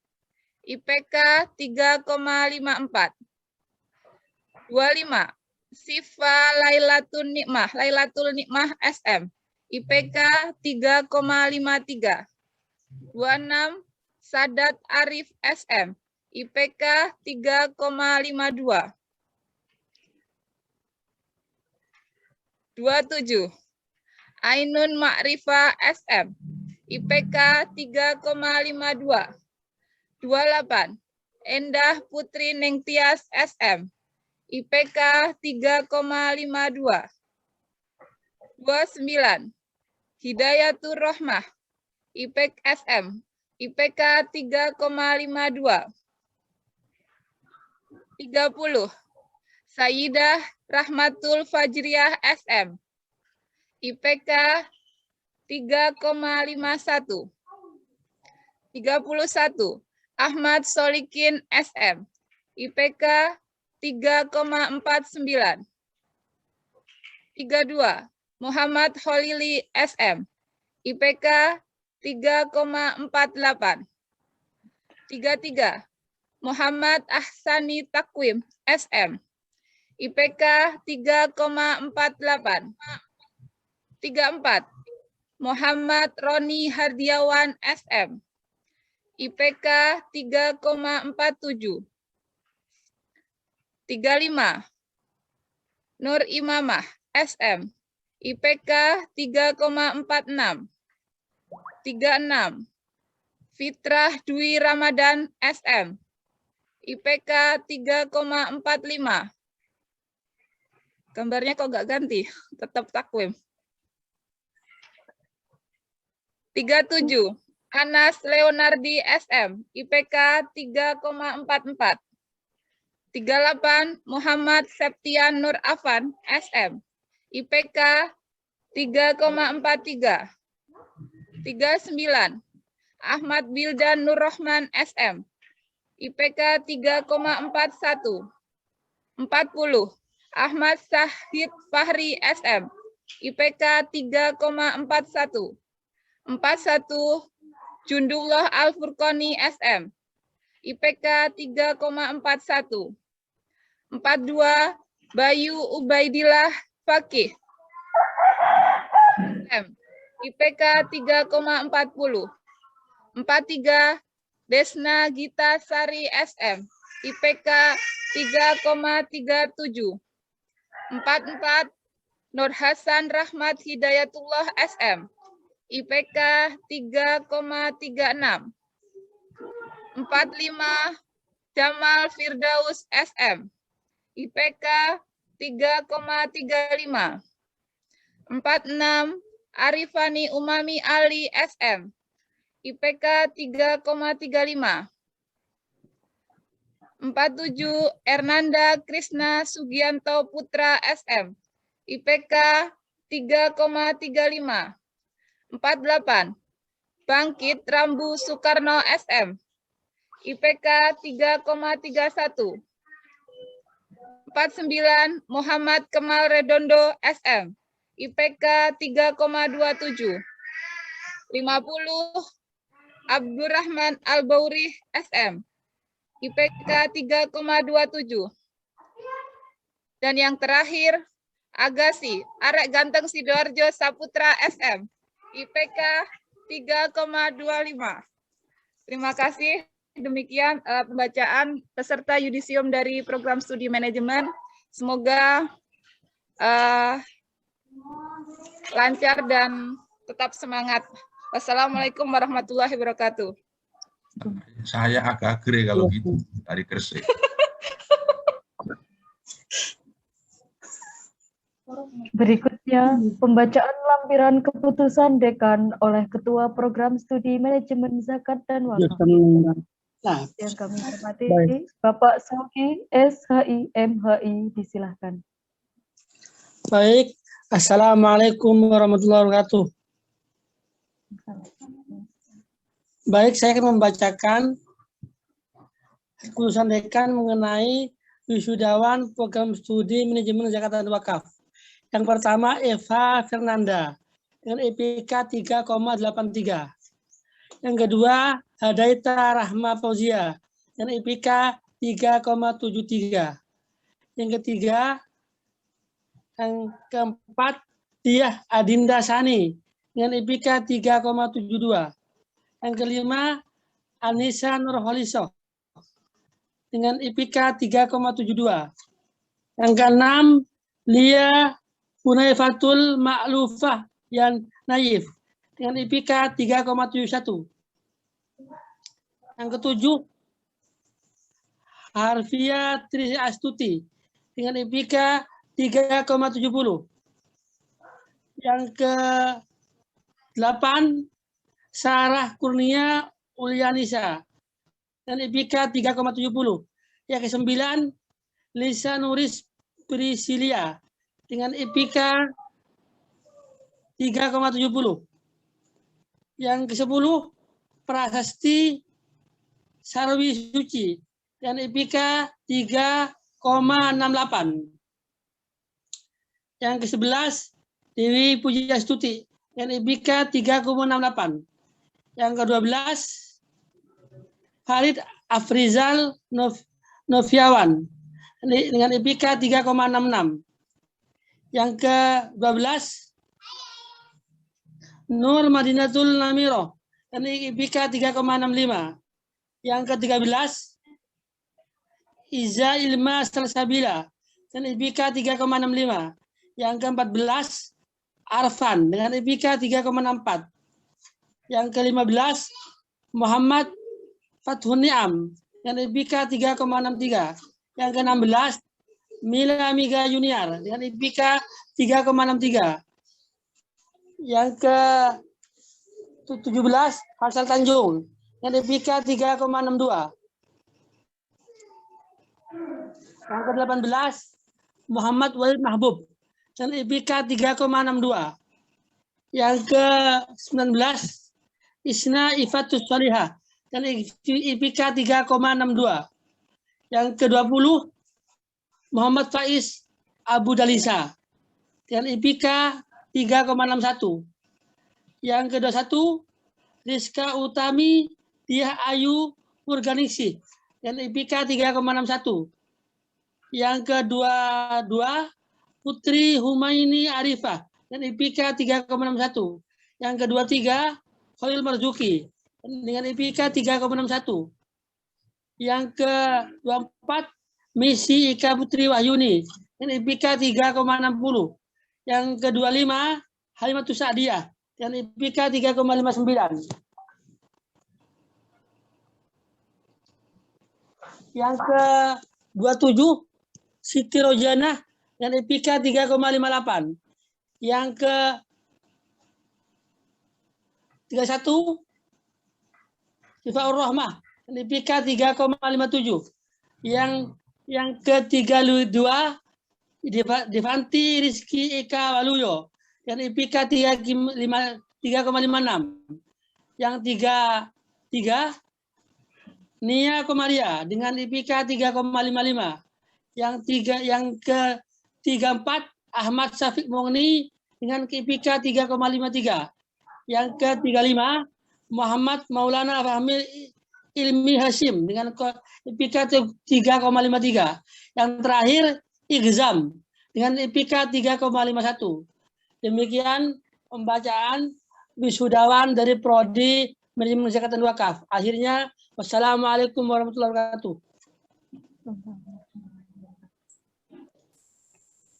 IPK 3,54. 25 Sifa Lailatul Nikmah SM, IPK 3,53. 26 Sadat Arif SM, IPK 3,52. 27 Ainun Ma'rifah SM, IPK 3,52. 28 Endah Putri Nengtias SM, IPK 3,52. 29 Hidayatur Rohmah IPK SM, IPK 3,52. 30 Sayyidah Rahmatul Fajriyah SM, IPK 3,51. 31 Ahmad Solikin SM, IPK 3,49. 32 Muhammad Khalili SM, IPK 3,48. 33 Muhammad Ahsani Takwim SM, IPK 3,48. 34 Muhammad Roni Hardiawan SM, IPK 3,47. 35 Nur Imamah SM, IPK 3,46. 36 Fitrah Dwi Ramadan SM, IPK 3,45. Gambarnya kok nggak ganti, tetap takwim. 37 Anas Leonardi SM, IPK 3,44. 38 Muhammad Septian Nur Afan SM, IPK 3,43. 39 Ahmad Bildan Nur Rahman SM, IPK 3,41. 40 Ahmad Syahid Fahri SM, IPK 3,41. 41 Jundullah Al-Furqani SM, IPK 3,41. 42 Bayu Ubaidillah Fakih SM, IPK 3,40. 43 Desna Gita Sari SM, IPK 3,37. 44 Nur Hasan Rahmat Hidayatullah SM, IPK 3,36. 45 Jamal Firdaus SM, IPK 3,35. 46 Arifani Umami Ali SM, IPK 3,35. 47 Ernanda Krisna Sugianto Putra SM, IPK 3,35. 48 Bangkit Rambu Soekarno SM, IPK 3,31. 49 Muhammad Kemal Redondo SM, IPK 3,27. 50 Abdurrahman Al-Bauri SM, IPK 3,27. Dan yang terakhir Agasi Arek Ganteng Sidoarjo Saputra SM, IPK 3,25. Terima kasih. Demikian pembacaan peserta yudisium dari program studi manajemen. Semoga lancar dan tetap semangat. Wassalamualaikum warahmatullahi wabarakatuh. Saya agak gere kalau gitu dari Gresik. Berikutnya, pembacaan lampiran keputusan Dekan oleh Ketua Program Studi Manajemen Zakat dan Wakaf. Yang kami hormati, Bapak Sauki, SHI, MHI, disilahkan. Baik, Assalamualaikum warahmatullahi wabarakatuh. Baik, saya akan membacakan keputusan Dekan mengenai wisudawan Program Studi Manajemen Zakat dan Wakaf. Yang pertama, Eva Fernanda dengan IPK 3,83. Yang kedua, Hadaita Rahma Fauzia dengan IPK 3,73. Yang ketiga, yang keempat, Diah Adinda Sani dengan IPK 3,72. Yang kelima, Anissa Nurholiso dengan IPK 3,72. Yang keenam, Lia Hunayfatul Ma'lufah Yan Naif dengan IPK 3,71. Yang ketujuh, Harfia Tri Astuti dengan IPK 3,70. Yang ke-8, Sarah Kurnia Ulyanisa dengan IPK 3,70. Yang ke-9, Lisa Nuris Priscilia dengan IPK 3,70. Yang ke-10, Prasasti Sarwi Suci dengan IPK 3,68. Yang ke-11, Dewi Pujiastuti dengan IPK 3,68. Yang ke-12, Farid Afrizal Noviawan dengan IPK 3,66. Yang ke-12, Nur Madinatul Namiro dengan IPK 3,65. Yang ke-13, Iza Ilma Salsabila dengan IPK 3,65. Yang ke-14, Arfan dengan IPK 3,64. Yang ke-15, Muhammad Fathun Niam dengan IPK 3,63. Yang ke-16, Mila Miga Junior dengan IPK 3,63. Yang ke-17, Faisal Tanjung dengan IPK 3,62. Yang ke-18, Muhammad Walid Mahbub dengan IPK 3,62. Yang ke-19, Isna Ifatus Salihah dengan IPK 3,62. Yang ke-20, Muhammad Faiz Abu Dalisa dengan IPK 3,61. Yang ke-21, Rizka Utami Diah Ayu Murganisi dengan IPK 3,61. Yang ke-22, Putri Humaini Arifah dengan IPK 3,61. Yang ke-23, Khalil Marzuki dengan IPK 3,61. Yang ke-24, Misi Ika Putri Wahyuni dengan IPK 3,60. Yang ke-25, Halimatus Sa'diyah dengan IPK 3,59. Yang ke-27, Siti Rojana dengan IPK 3,58. Yang ke-31, Sifaur Rahmah dengan IPK 3,57. Yang ke-32, Devanti Rizky Eka Waluyo dengan IPK 3,56. Yang tiga, Nia Komaria dengan IPK 3,55. Yang ke-34, Ahmad Syafiq Mongni dengan IPK 3,53. Yang ke-35, Muhammad Maulana Fahmi Ilmi Hashim dengan IPK 3,53. Yang terakhir, Igzam dengan IPK 3,51. Demikian pembacaan wisudawan dari Prodi Manajemen Zakat dan Wakaf. Akhirnya, wassalamualaikum warahmatullahi wabarakatuh.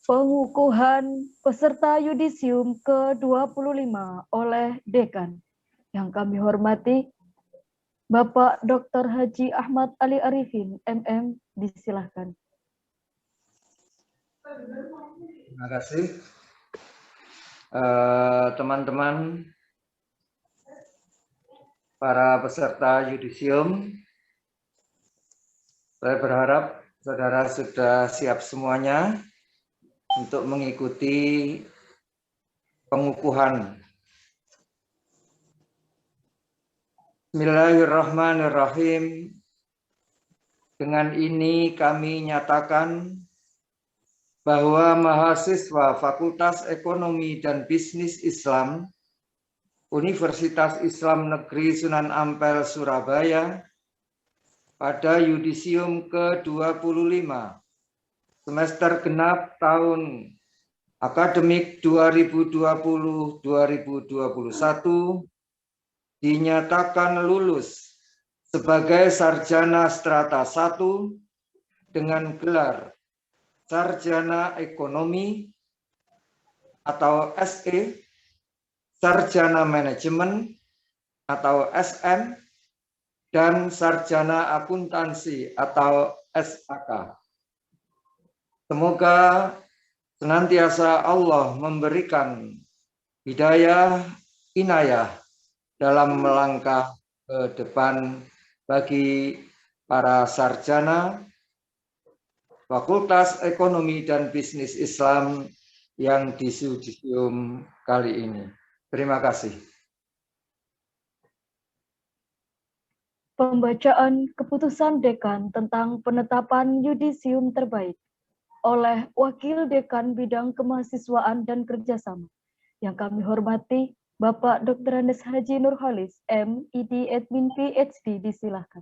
Pengukuhan peserta yudisium ke-25 oleh Dekan. Yang kami hormati, Bapak Dr. Haji Ahmad Ali Arifin, MM, disilahkan. Terima kasih. teman-teman para peserta yudisium, saya berharap saudara sudah siap semuanya untuk mengikuti pengukuhan. Bismillahirrahmanirrahim. Dengan ini kami nyatakan bahwa mahasiswa Fakultas Ekonomi dan Bisnis Islam Universitas Islam Negeri Sunan Ampel Surabaya pada yudisium ke-25 semester genap tahun akademik 2020-2021 dinyatakan lulus sebagai sarjana strata 1 dengan gelar sarjana ekonomi atau SE, sarjana manajemen atau SM, dan sarjana akuntansi atau SAK. Semoga senantiasa Allah memberikan hidayah, inayah dalam melangkah ke depan bagi para sarjana Fakultas Ekonomi dan Bisnis Islam yang di yudisium kali ini. Terima kasih. Pembacaan keputusan Dekan tentang penetapan yudisium terbaik oleh Wakil Dekan Bidang Kemahasiswaan dan Kerjasama. Yang kami hormati Bapak Dr. Andes Haji Nurholis, M.Ed. Admin PhD, disilahkan.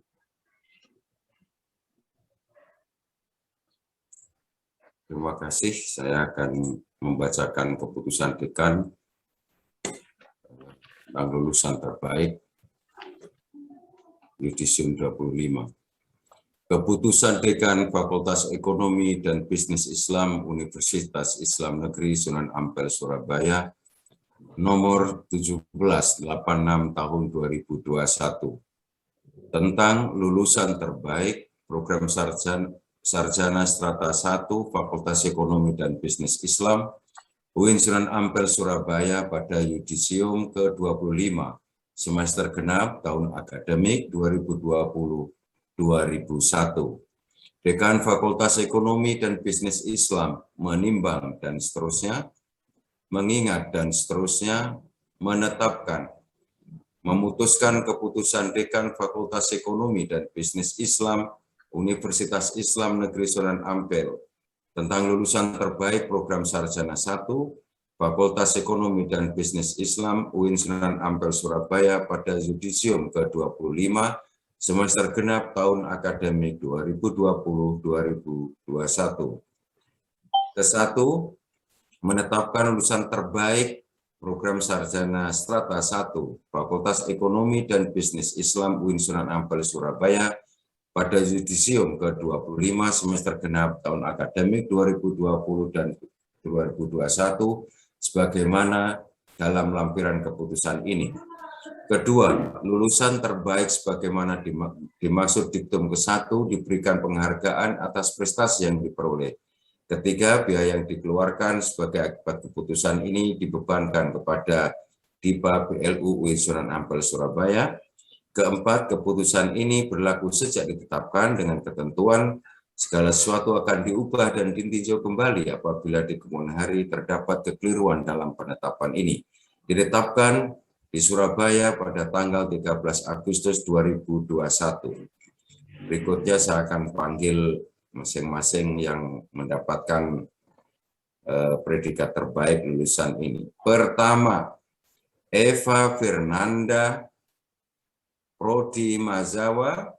Terima kasih. Saya akan membacakan keputusan Dekan tentang lulusan terbaik yudisium 25. Keputusan Dekan Fakultas Ekonomi dan Bisnis Islam Universitas Islam Negeri Sunan Ampel Surabaya nomor 1786 tahun 2021 tentang lulusan terbaik program sarjana strata 1 Fakultas Ekonomi dan Bisnis Islam UIN Sunan Ampel Surabaya pada yudisium ke-25 semester genap tahun akademik 2020-2021. Dekan Fakultas Ekonomi dan Bisnis Islam menimbang dan seterusnya, mengingat dan seterusnya, menetapkan, memutuskan keputusan Dekan Fakultas Ekonomi dan Bisnis Islam Universitas Islam Negeri Sunan Ampel tentang lulusan terbaik program sarjana 1 Fakultas Ekonomi dan Bisnis Islam UIN Sunan Ampel Surabaya pada yudisium ke-25 semester genap tahun akademik 2020-2021. Ke-1, menetapkan lulusan terbaik program sarjana strata 1 Fakultas Ekonomi dan Bisnis Islam UIN Sunan Ampel Surabaya pada yudisium ke-25 semester genap tahun akademik 2020 dan 2021 sebagaimana dalam lampiran keputusan ini. Kedua, lulusan terbaik sebagaimana dimaksud diktum ke-1 diberikan penghargaan atas prestasi yang diperoleh. Ketiga, biaya yang dikeluarkan sebagai akibat keputusan ini dibebankan kepada Dipa BLU UIN Sunan Ampel Surabaya. Keempat, keputusan ini berlaku sejak ditetapkan dengan ketentuan segala sesuatu akan diubah dan ditinjau kembali apabila di kemudian hari terdapat kekeliruan dalam penetapan ini. Ditetapkan di Surabaya pada tanggal 13 Agustus 2021. Berikutnya saya akan panggil masing-masing yang mendapatkan predikat terbaik lulusan ini. Pertama, Eva Fernanda Prodi Mazawa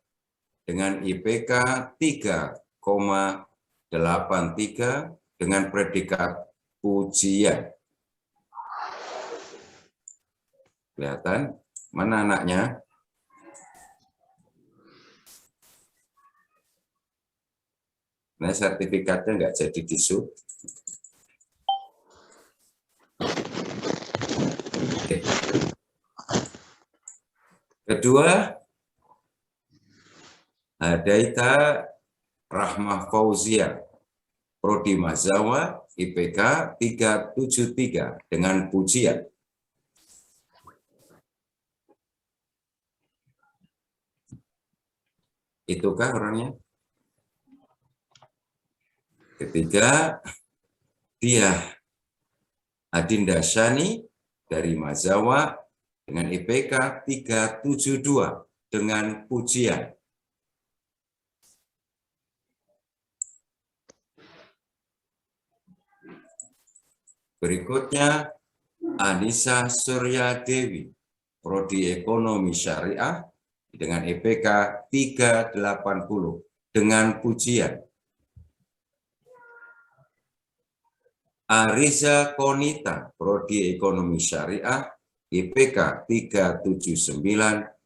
dengan IPK 3,83 dengan predikat ujian. Kelihatan? Mana anaknya? Nah, sertifikatnya nggak jadi disut. Oke. Kedua, Hadaita Rahmah Fauzia Prodi Mazawa, IPK 373 dengan pujian. Itukah orangnya? Ketiga, Diah Adinda Shani dari Mazawa dengan IPK 372 dengan pujian. Berikutnya, Anissa Surya Dewi, Prodi Ekonomi Syariah dengan IPK 380 dengan pujian. Ariza Konita, Prodi Ekonomi Syariah, IPK 379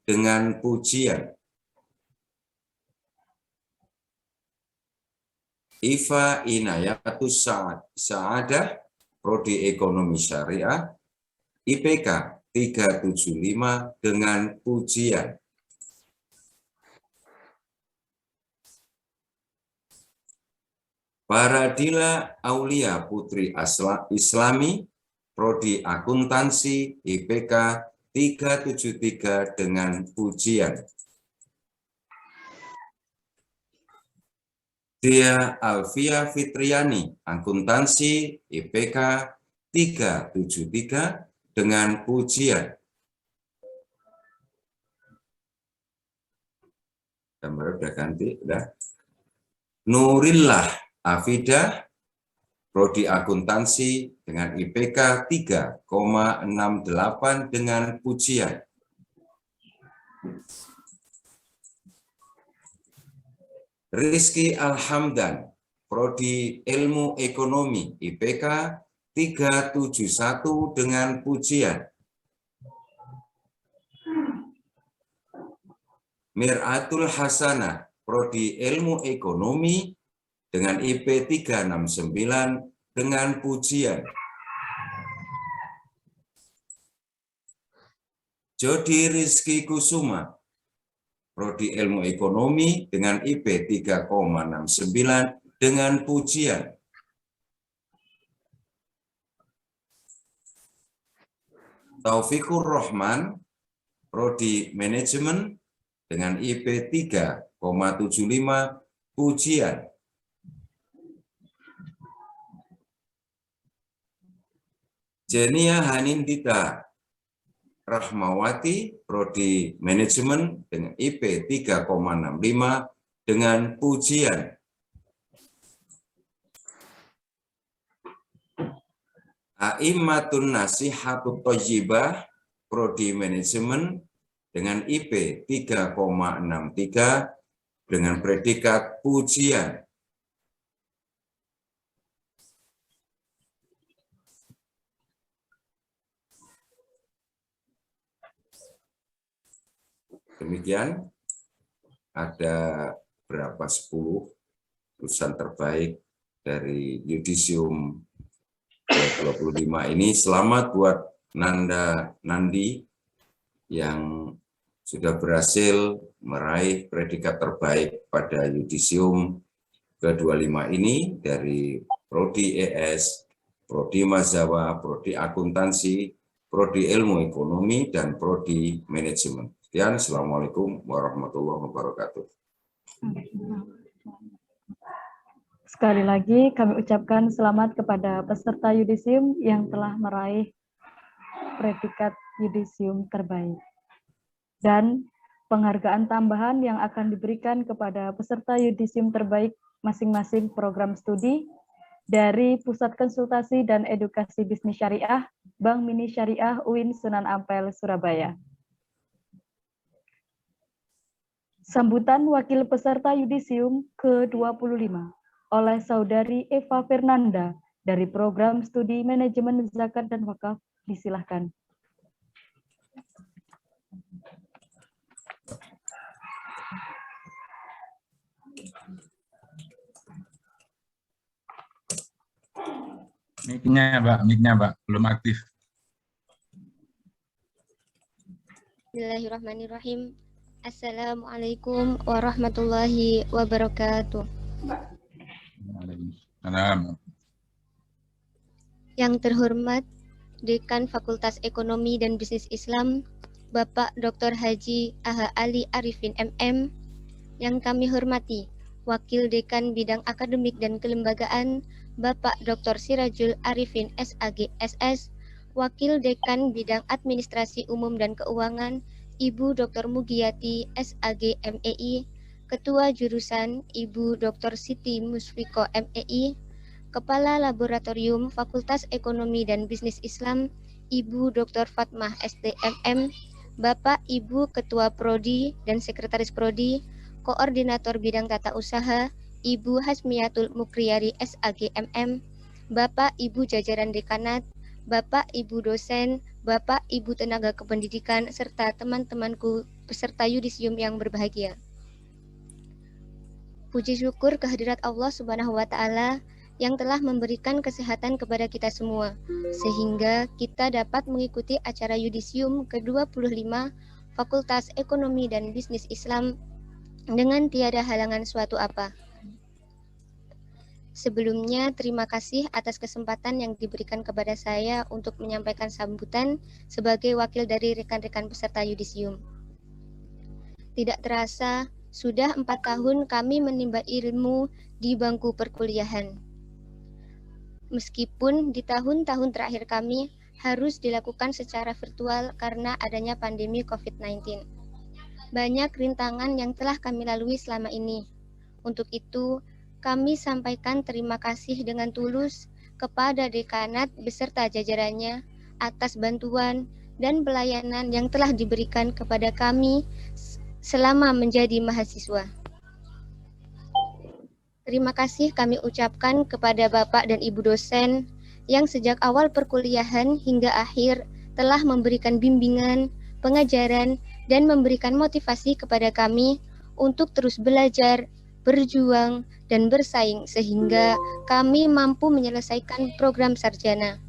dengan pujian. Iva Inayatus Sa'adah, Prodi Ekonomi Syariah, IPK 375 dengan pujian. Paradila Aulia Putri Islami, Prodi Akuntansi, IPK 373 dengan pujian. Dea Alfia Fitriani, Akuntansi, IPK 373 dengan pujian. Gambar udah ganti, udah. Nurillah Afidah, Prodi Akuntansi dengan IPK 3,68 dengan pujian. Rizky Alhamdan, Prodi Ilmu Ekonomi, IPK 371 dengan pujian. Miratul Hasanah, Prodi Ilmu Ekonomi dengan IP 369 dengan pujian. Jody Rizky Kusuma, Prodi Ilmu Ekonomi dengan IP 3,69 dengan pujian. Taufikur Rahman, Prodi Manajemen dengan IP 3,75 pujian. Jenia Hanindita Rahmawati, Prodi Manajemen dengan IP 3,65 dengan pujian. A'immatun Nasihatut Thayyibah, Prodi Manajemen dengan IP 3,63 dengan predikat pujian. Demikian, ada berapa 10 lulusan terbaik dari Yudisium 25 ini. Selamat buat Nandi yang sudah berhasil meraih predikat terbaik pada Yudisium ke-25 ini dari Prodi ES, Prodi Mazawa, Prodi Akuntansi, Prodi Ilmu Ekonomi, dan Prodi Manajemen. Sekian, Assalamualaikum warahmatullahi wabarakatuh. Sekali lagi kami ucapkan selamat kepada peserta Yudisium yang telah meraih predikat Yudisium terbaik. Dan penghargaan tambahan yang akan diberikan kepada peserta Yudisium terbaik masing-masing program studi dari Pusat Konsultasi dan Edukasi Bisnis Syariah, Bank Mini Syariah UIN Sunan Ampel, Surabaya. Sambutan wakil peserta Yudisium ke-25 oleh Saudari Eva Fernanda dari Program Studi Manajemen Zakat dan Wakaf, disilahkan. Mic-nya, Mbak, belum aktif. Bismillahirrahmanirrahim. Assalamualaikum warahmatullahi wabarakatuh. Salam. Yang terhormat Dekan Fakultas Ekonomi dan Bisnis Islam, Bapak Dr. Haji Aha Ali Arifin MM. Yang kami hormati Wakil Dekan Bidang Akademik dan Kelembagaan, Bapak Dr. Sirajul Arifin SAG SS. Wakil Dekan Bidang Administrasi Umum dan Keuangan, Ibu Dr. Mugiyati SAG MEI. Ketua Jurusan, Ibu Dr. Siti Musfiko MEI. Kepala Laboratorium Fakultas Ekonomi dan Bisnis Islam, Ibu Dr. Fatmah STMM. Bapak Ibu Ketua Prodi dan Sekretaris Prodi, Koordinator Bidang Tata Usaha, Ibu Hasmiyatul Mukriyari SAG MM. Bapak Ibu jajaran dekanat, Bapak Ibu dosen, Bapak Ibu tenaga kependidikan, serta teman-temanku peserta yudisium yang berbahagia. Puji syukur kehadirat Allah Subhanahu wa Ta'ala yang telah memberikan kesehatan kepada kita semua, sehingga kita dapat mengikuti acara yudisium ke-25 Fakultas Ekonomi dan Bisnis Islam dengan tiada halangan suatu apa. Sebelumnya, terima kasih atas kesempatan yang diberikan kepada saya untuk menyampaikan sambutan sebagai wakil dari rekan-rekan peserta yudisium. Tidak terasa, sudah 4 tahun kami menimba ilmu di bangku perkuliahan. Meskipun di tahun-tahun terakhir kami harus dilakukan secara virtual karena adanya pandemi COVID-19. Banyak rintangan yang telah kami lalui selama ini. Untuk itu, kami sampaikan terima kasih dengan tulus kepada dekanat beserta jajarannya atas bantuan dan pelayanan yang telah diberikan kepada kami selama menjadi mahasiswa. Terima kasih kami ucapkan kepada Bapak dan Ibu dosen yang sejak awal perkuliahan hingga akhir telah memberikan bimbingan, pengajaran, dan memberikan motivasi kepada kami untuk terus belajar, berjuang, dan bersaing sehingga kami mampu menyelesaikan program sarjana.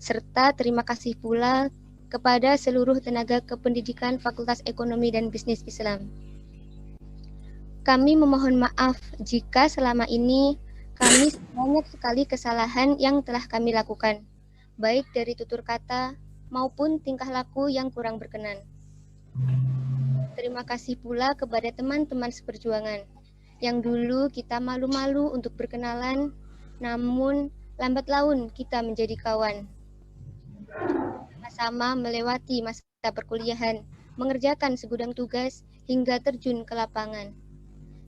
Serta terima kasih pula kepada seluruh tenaga kependidikan Fakultas Ekonomi dan Bisnis Islam. Kami memohon maaf jika selama ini kami banyak sekali kesalahan yang telah kami lakukan, baik dari tutur kata maupun tingkah laku yang kurang berkenan. Terima kasih pula kepada teman-teman seperjuangan yang dulu kita malu-malu untuk berkenalan, namun lambat laun kita menjadi kawan. Sama-sama melewati masa perkuliahan, mengerjakan segudang tugas, hingga terjun ke lapangan.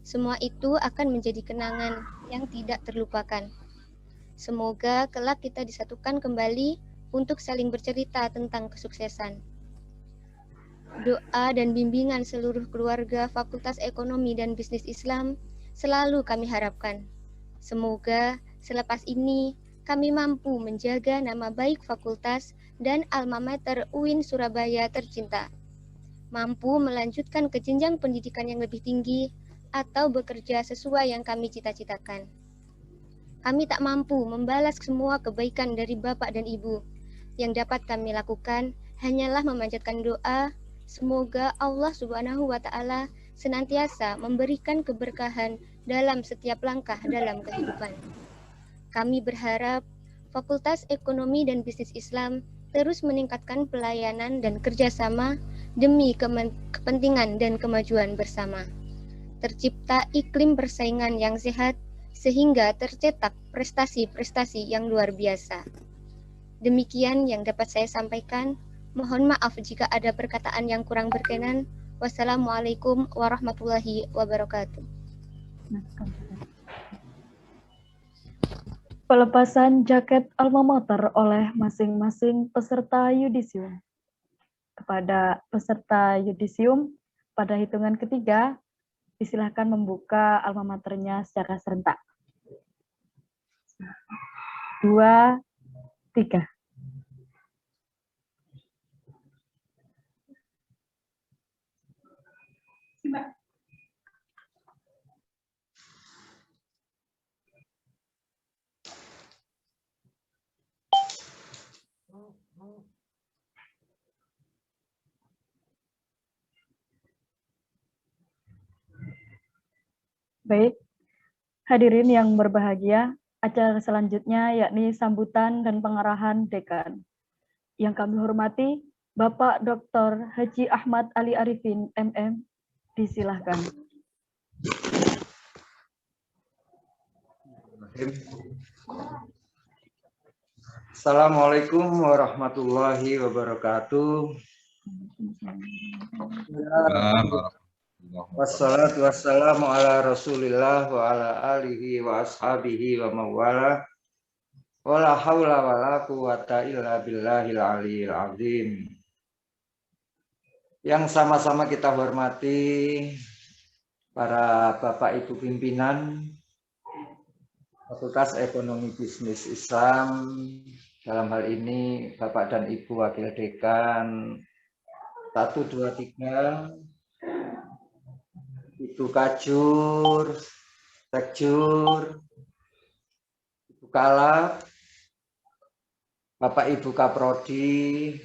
Semua itu akan menjadi kenangan yang tidak terlupakan. Semoga kelak kita disatukan kembali untuk saling bercerita tentang kesuksesan. Doa dan bimbingan seluruh keluarga Fakultas Ekonomi dan Bisnis Islam selalu kami harapkan. Semoga selepas ini kami mampu menjaga nama baik fakultas dan alma mater UIN Surabaya tercinta, mampu melanjutkan ke jenjang pendidikan yang lebih tinggi atau bekerja sesuai yang kami cita-citakan. Kami tak mampu membalas semua kebaikan dari Bapak dan Ibu. Yang dapat kami lakukan hanyalah memanjatkan doa. Semoga Allah Subhanahu wa Ta'ala senantiasa memberikan keberkahan dalam setiap langkah dalam kehidupan. Kami berharap Fakultas Ekonomi dan Bisnis Islam terus meningkatkan pelayanan dan kerjasama demi kepentingan dan kemajuan bersama. Tercipta iklim persaingan yang sehat sehingga tercetak prestasi-prestasi yang luar biasa. Demikian yang dapat saya sampaikan. Mohon maaf jika ada perkataan yang kurang berkenan. Wassalamualaikum warahmatullahi wabarakatuh. Pelepasan jaket alma mater oleh masing-masing peserta yudisium. Kepada peserta yudisium, pada hitungan ketiga, disilahkan membuka alma maternya secara serentak. 2, 3. Baik, hadirin yang berbahagia, acara selanjutnya yakni sambutan dan pengarahan dekan. Yang kami hormati Bapak Dr. Haji Ahmad Ali Arifin, MM, disilahkan. Assalamualaikum warahmatullahi wabarakatuh. Wassalatu wassalamu ala Rasulillah wa ala alihi wa ashabihi wa mawala. Wala haula wala quwata illa billahil aliyil azim. Yang sama-sama kita hormati para Bapak Ibu pimpinan Fakultas Ekonomi Bisnis Islam, dalam hal ini Bapak dan Ibu Wakil Dekan 1, 2, 3, Ibu Kajur, Sekjur, Ibu Kalab, Bapak Ibu Kaprodi,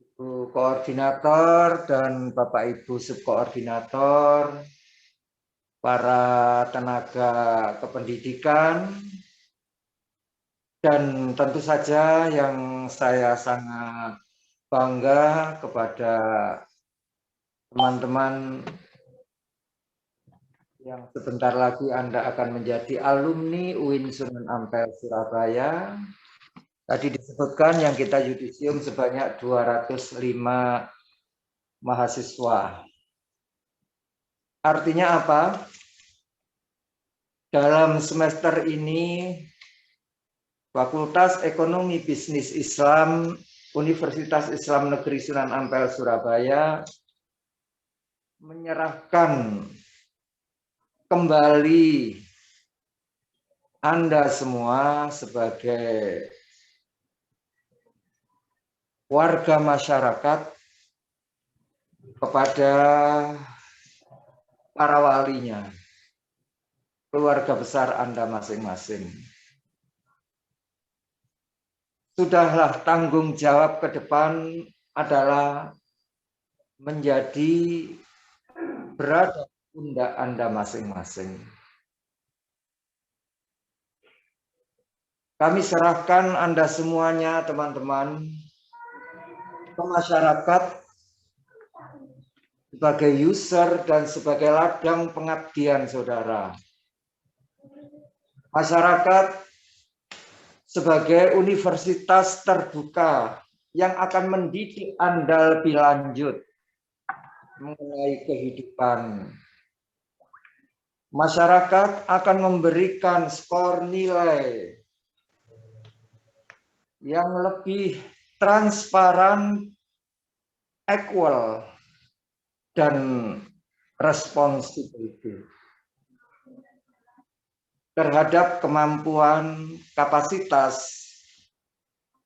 Ibu Koordinator dan Bapak Ibu Subkoordinator, para tenaga kependidikan, dan tentu saja yang saya sangat bangga kepada teman-teman yang sebentar lagi Anda akan menjadi alumni UIN Sunan Ampel Surabaya. Tadi disebutkan yang kita yudisium sebanyak 205 mahasiswa. Artinya apa? Dalam semester ini, Fakultas Ekonomi Bisnis Islam Universitas Islam Negeri Sunan Ampel Surabaya menyerahkan kembali Anda semua sebagai warga masyarakat kepada para walinya, keluarga besar Anda masing-masing. Sudahlah, tanggung jawab ke depan adalah menjadi berada di pundak Anda masing-masing. Kami serahkan Anda semuanya, teman-teman, ke masyarakat sebagai user dan sebagai ladang pengabdian saudara. Masyarakat sebagai universitas terbuka yang akan mendidik Anda lebih lanjut mengenai kehidupan. Masyarakat akan memberikan skor nilai yang lebih transparan, equal, dan responsibility terhadap kemampuan, kapasitas,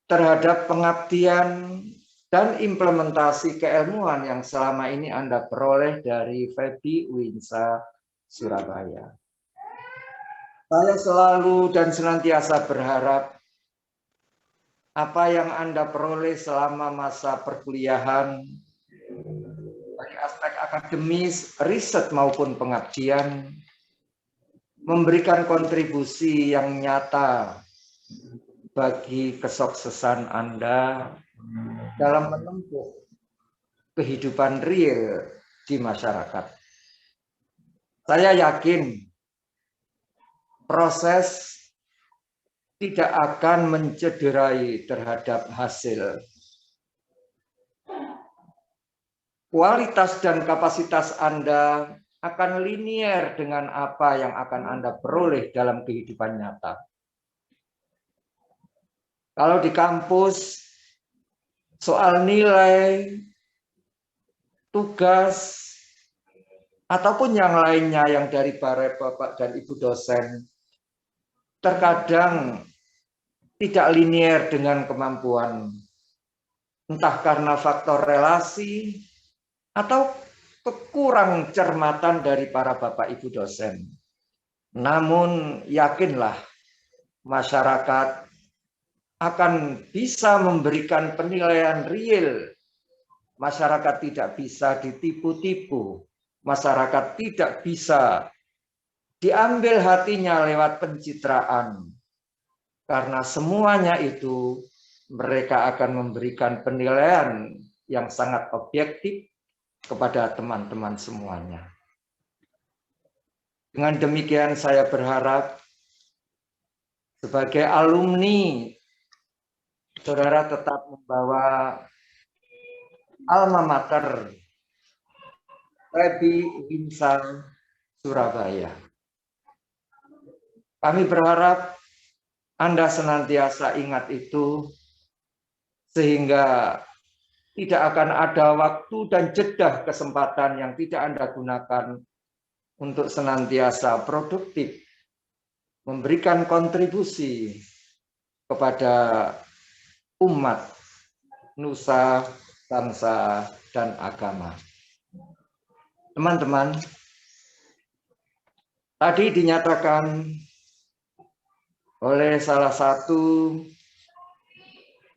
terhadap pengabdian dan implementasi keilmuan yang selama ini Anda peroleh dari FEBI UINSA Surabaya. Saya selalu dan senantiasa berharap apa yang Anda peroleh selama masa perkuliahan, dari aspek akademis, riset maupun pengabdian, memberikan kontribusi yang nyata bagi kesuksesan Anda dalam menempuh kehidupan real di masyarakat. Saya yakin proses tidak akan mencederai terhadap hasil. Kualitas dan kapasitas Anda akan linier dengan apa yang akan Anda peroleh dalam kehidupan nyata. Kalau di kampus, soal nilai, tugas, ataupun yang lainnya yang dari para Bapak dan Ibu dosen, terkadang tidak linier dengan kemampuan. Entah karena faktor relasi, atau kekurang cermatan dari para Bapak Ibu dosen. Namun yakinlah masyarakat akan bisa memberikan penilaian real. Masyarakat tidak bisa ditipu-tipu. Masyarakat tidak bisa diambil hatinya lewat pencitraan. Karena semuanya itu mereka akan memberikan penilaian yang sangat objektif kepada teman-teman semuanya. Dengan demikian saya berharap sebagai alumni, saudara tetap membawa alma mater Rebi Winsar Surabaya. Kami berharap Anda senantiasa ingat itu, sehingga tidak akan ada waktu dan jeda kesempatan yang tidak Anda gunakan untuk senantiasa produktif, memberikan kontribusi kepada umat, nusa, bangsa, dan agama. Teman-teman, tadi dinyatakan oleh salah satu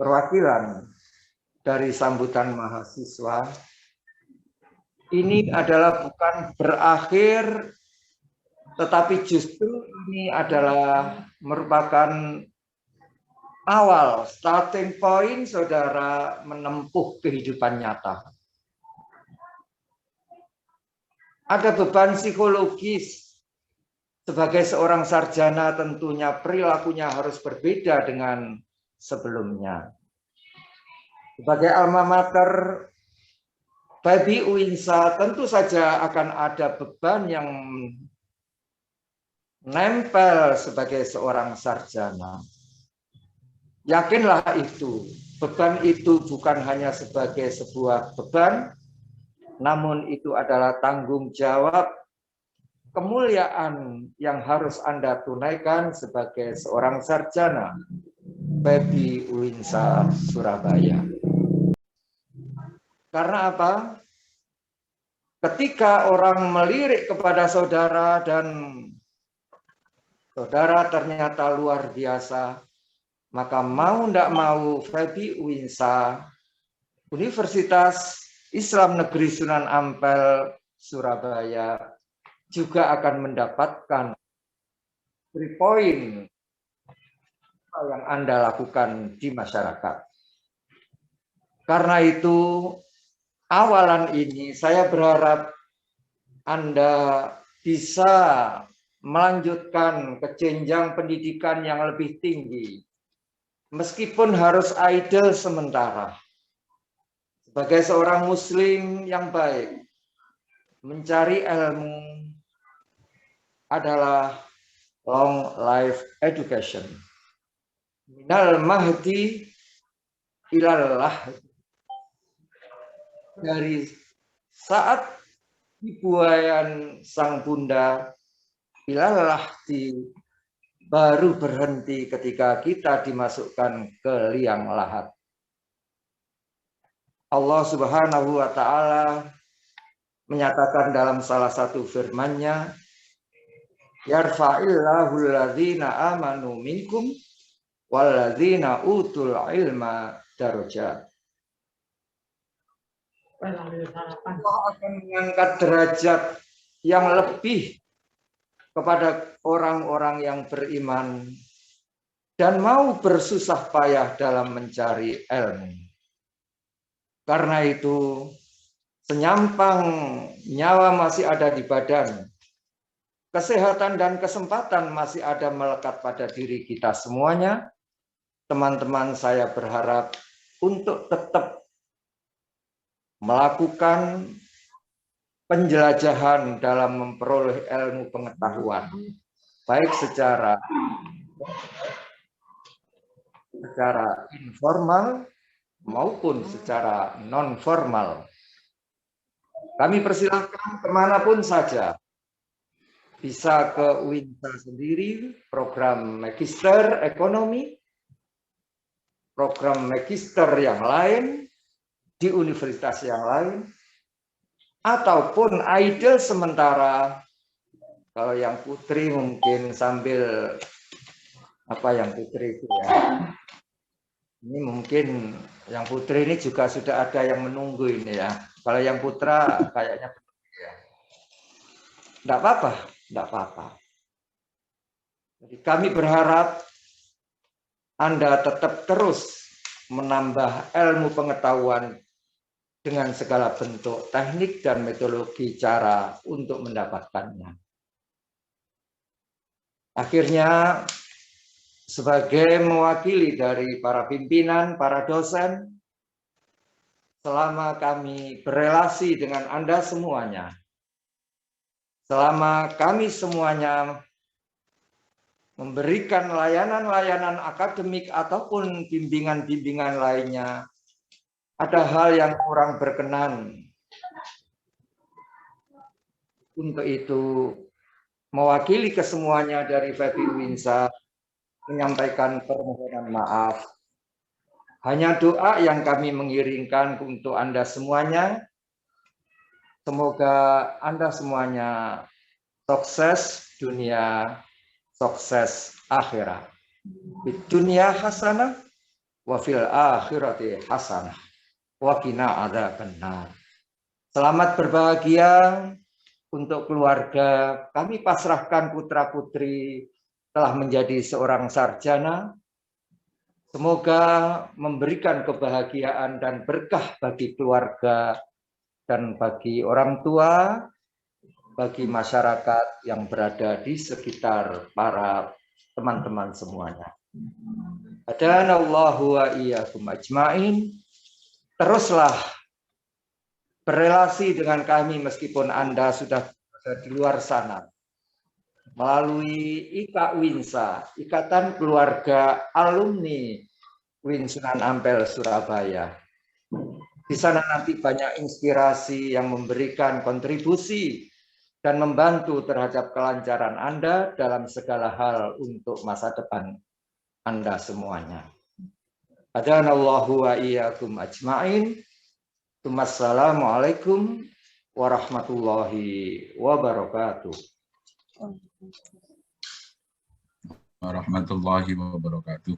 perwakilan dari sambutan mahasiswa, ini adalah bukan berakhir, tetapi justru ini adalah merupakan awal, starting point saudara menempuh kehidupan nyata. Ada beban psikologis. Sebagai seorang sarjana tentunya perilakunya harus berbeda dengan sebelumnya. Sebagai alma mater Baby Uinsa tentu saja akan ada beban yang nempel sebagai seorang sarjana. Yakinlah itu, beban itu bukan hanya sebagai sebuah beban, namun itu adalah tanggung jawab, kemuliaan yang harus Anda tunaikan sebagai seorang sarjana Baby Uinsa Surabaya. Karena apa? Ketika orang melirik kepada saudara dan saudara ternyata luar biasa, maka mau tidak mau Baby Uinsa, Universitas Islam Negeri Sunan Ampel Surabaya, juga akan mendapatkan 3 poin yang Anda lakukan di masyarakat. Karena itu, awalan ini saya berharap Anda bisa melanjutkan ke jenjang pendidikan yang lebih tinggi, meskipun harus idle sementara. Sebagai seorang muslim yang baik, mencari ilmu adalah long life education. Minal mahdi ilal lahdi. Dari saat dibuayan sang bunda ilal lahdi, baru berhenti ketika kita dimasukkan ke liang lahat. Allah Subhanahu wa Ta'ala menyatakan dalam salah satu firman-Nya, yarfa'illahu alladzina amanu minkum walladzina utul ilma darajat. Allah akan mengangkat derajat yang lebih kepada orang-orang yang beriman dan mau bersusah payah dalam mencari ilmu. Karena itu, senyampang nyawa masih ada di badan, kesehatan dan kesempatan masih ada melekat pada diri kita semuanya. Teman-teman, saya berharap untuk tetap melakukan penjelajahan dalam memperoleh ilmu pengetahuan, baik secara informal maupun secara non formal. Kami persilahkan kemanapun saja, bisa ke Uinsa sendiri, program magister ekonomi, program magister yang lain di universitas yang lain, ataupun idle sementara. Kalau yang putri mungkin sambil apa yang putri itu ya. Ini mungkin yang putri ini juga sudah ada yang menunggu ini ya. Kalau yang putra kayaknya ya. Enggak apa-apa, enggak apa-apa. Jadi kami berharap Anda tetap terus menambah ilmu pengetahuan dengan segala bentuk teknik dan metodologi cara untuk mendapatkannya. Akhirnya, sebagai mewakili dari para pimpinan, para dosen, selama kami berelasi dengan Anda semuanya, selama kami semuanya memberikan layanan-layanan akademik ataupun bimbingan-bimbingan lainnya, ada hal yang kurang berkenan. Untuk itu, mewakili kesemuanya dari FEBI UINSA menyampaikan permohonan maaf. Hanya doa yang kami mengiringkan untuk Anda semuanya. Semoga Anda semuanya sukses dunia, sukses akhirat. Di dunia hasanah, wa fil akhirati hasanah, wa qina adzabannar. Selamat berbahagia untuk keluarga. Kami pasrahkan putra-putri telah menjadi seorang sarjana. Semoga memberikan kebahagiaan dan berkah bagi keluarga dan bagi orang tua, bagi masyarakat yang berada di sekitar para teman-teman semuanya. Hadanallahu wa iyyakum ajmain. Teruslah berelasi dengan kami meskipun Anda sudah berada di luar sana. Melalui IKA UINSA, Ikatan Keluarga Alumni UIN Sunan Ampel Surabaya. Di sana nanti banyak inspirasi yang memberikan kontribusi dan membantu terhadap kelancaran Anda dalam segala hal untuk masa depan Anda semuanya. Hadanallahu wa iyyakum ajmain. Wassalamualaikum warahmatullahi wabarakatuh. Warahmatullahi wabarakatuh.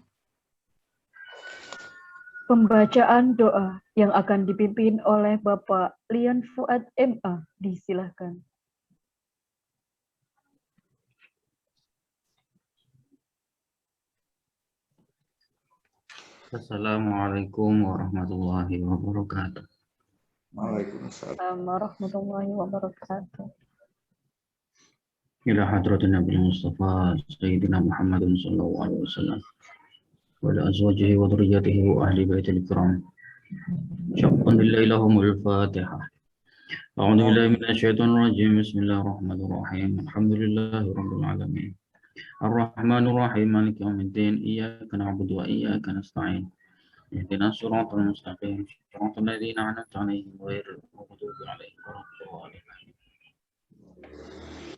Pembacaan doa yang akan dipimpin oleh Bapak Lian Fuad MA, disilahkan. Assalamualaikum warahmatullahi wabarakatuh. Waalaikumsalam warahmatullahi wabarakatuh. Ila hadratin Nabi Mustafa Sayyidina Muhammadin sallallahu alaihi wasallam wa ala azwajihi wa dhurriyyatihi wa ahli baitil kiram. Syukran lillahi lahumul Fatihah. A'udzu billahi minasyaitonir rajim. Bismillahirrahmanirrahim. Alhamdulillahi rabbil alamin. Ar-Rahmanir Rahim. Maliki yaumiddin. Iyyaka na'budu wa iyyaka nasta'in. Ihdinas siratal mustaqim. Siratal ladzina an'amta 'alaihim ghairil maghdubi 'alaihim waladdallin.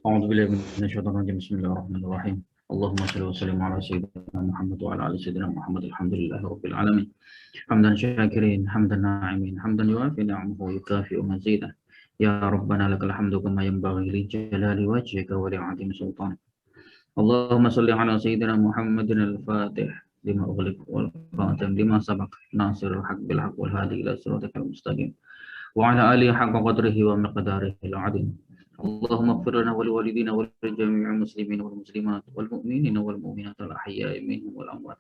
A'udzu billahi minasyaitonir rajim. Bismillahirrahmanirrahim. Allahumma shalli wa sallim ala sayyidina Muhammad wa ala ali sayyidina Muhammad. Alhamdulillahi rabbil alamin. Hamdan syakirin, hamdan na'imin, hamdan yuafi ni'amahu wa yukafi'u mazidah. Ya Rabbana lakal hamdu kama yanbaghi li jalali wajhika wa li'azimi sultanik. Allahumma shalli ala sayyidina Muhammadin al-Fatih lima ughliq wal khatam lima sabaq nasirul haqq bil haqq wal hadi ila siratikal mustaqim wa ala alihi haqqa qadrihi wa miqdarihi al-'azim. Allahumma ighfir lana wa liwalidina wa lijami'il muslimin wal muslimat wal mu'minina wal mu'minat al-ahya'i minhum wal amwat.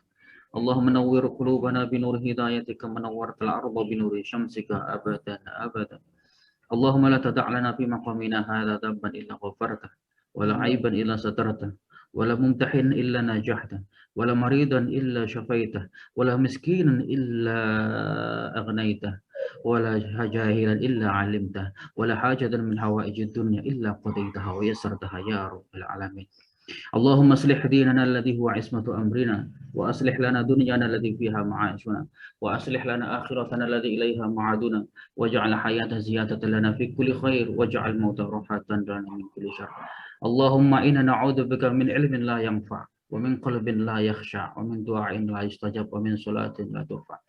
Allahumma nawwir qulubana bi nur hidayatika kama nawwartal arda bi nuri syamsika abadan abadan. Allahumma la tada' lana fi maqamina hadha dhanban illa ghafartah wa la 'aiban illa satartah wa la mumtahin illa najahta wa la maridan illa syafaitah wa la miskinan illa aghnaytah wa la jahilan illa 'alimtah wa la hajatan min hawaijid dunya illa qadaitaha wa yassartaha ya rabbal alamin. Allahumma aslih dinana alladhi huwa ismatu amrina wa aslih lana dunyana alladhi fiha ma'ashuna wa aslih lana akhiratana alladhi ilayha ma'aduna waj'al hayata ziyadatan lana fi kulli khair waj'al mauta rahatan lana min kulli syarr. Allahumma inna na'udzubika min ilmin la yanfa' wa min qalbin la yakhsha' wa min du'ain la yustajab wa min salatin la turfa.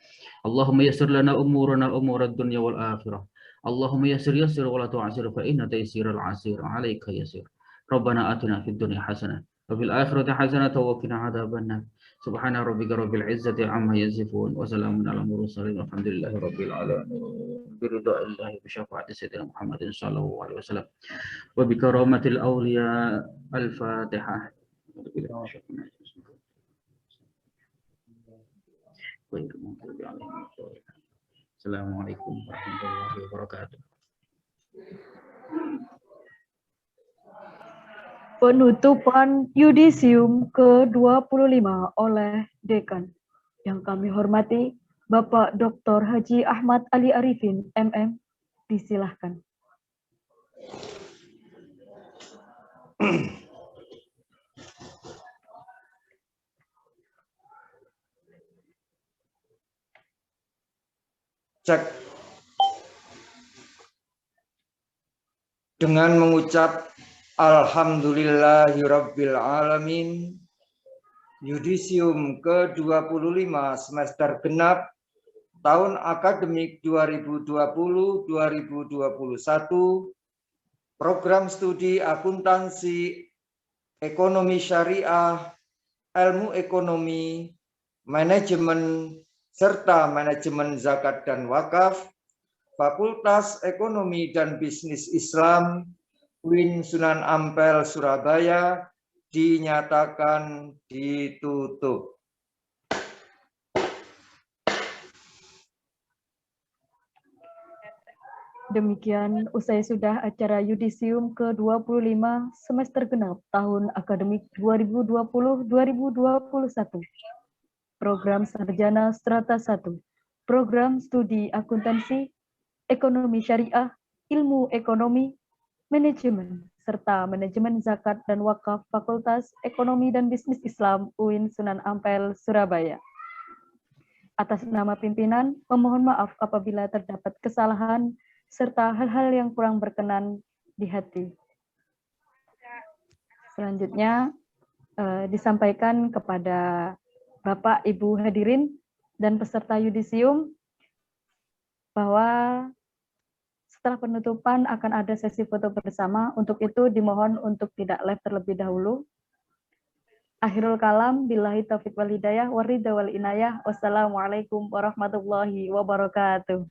Allahumma yassir lana umurana umurad dunya wal akhirah. Allahumma yassir wa la tu'asir fa inna taysiral 'asir 'alaika yasir. Rabbana atina fid dunya hasanah wa fil akhirati hasanah wa qina adzabannar. Subhana rabbika rabbil izzati amma yasifun wa salamun alal mursalin walhamdulillahi rabbil alamin. Biridaillahi bi syafaati sayyidina Muhammadin sallallahu alaihi wasallam wa bi karamatil awliya. Al-Fatihah. Assalamualaikum warahmatullahi wabarakatuh. Penutupan yudisium ke-25 oleh Dekan. Yang kami hormati Bapak Dr. Haji Ahmad Ali Arifin, MM. Disilahkan. Cek. Dengan mengucap Alhamdulillahirabbil alamin, yudisium ke-25 semester genap tahun akademik 2020-2021 program studi akuntansi, ekonomi syariah, ilmu ekonomi, manajemen serta manajemen zakat dan wakaf, Fakultas Ekonomi dan Bisnis Islam, UIN Sunan Ampel, Surabaya, dinyatakan ditutup. Demikian usai sudah acara yudisium ke-25 semester genap tahun akademik 2020-2021. Program Sarjana Strata 1, Program Studi Akuntansi, Ekonomi Syariah, Ilmu Ekonomi, Manajemen, serta Manajemen Zakat dan Wakaf Fakultas Ekonomi dan Bisnis Islam UIN Sunan Ampel, Surabaya. Atas nama pimpinan, memohon maaf apabila terdapat kesalahan serta hal-hal yang kurang berkenan di hati. Selanjutnya disampaikan kepada Bapak, Ibu hadirin, dan peserta yudisium bahwa setelah penutupan akan ada sesi foto bersama. Untuk itu dimohon untuk tidak live terlebih dahulu. Akhirul kalam, billahi taufiq wal hidayah, waridha wal inayah. Wassalamualaikum warahmatullahi wabarakatuh.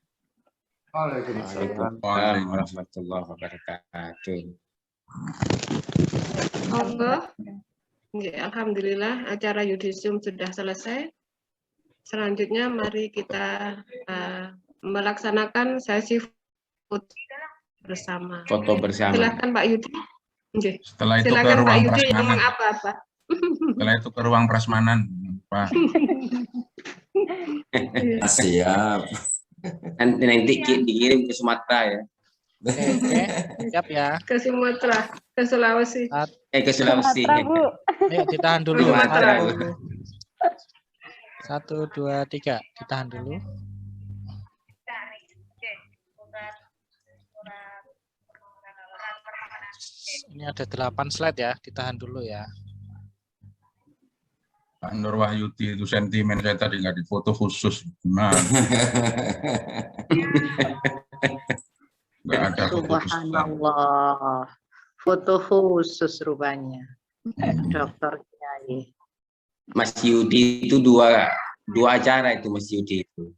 Waalaikumsalam warahmatullahi wabarakatuh. Alhamdulillah, acara yudisium sudah selesai. Selanjutnya mari kita melaksanakan sesi foto bersama. Foto bersama. Silakan Pak Yudi. Setelah itu silakan ke ruang Pak Yudi prasmanan. ngomong apa-apa. Setelah itu ke ruang prasmanan, Pak. Siap. Nanti dikirim ke Sumatera ya. Oke, siap ya. Ke Sumatera, ke Sulawesi. Ke Sulawesi. Bu. Ayo ditahan dulu. Sumatera. 1, 2, 3. Ditahan dulu. Ini ada 8 slide ya. Ditahan dulu ya. Pak Nur Wahyudi itu sentimen saya tadi nggak difoto khusus. Gimana? Nggak ada foto khusus. Subhanallah. Foto khusus rupanya. Dokter Kiai. Mas Yudi itu dua acara itu Mas Yudi itu.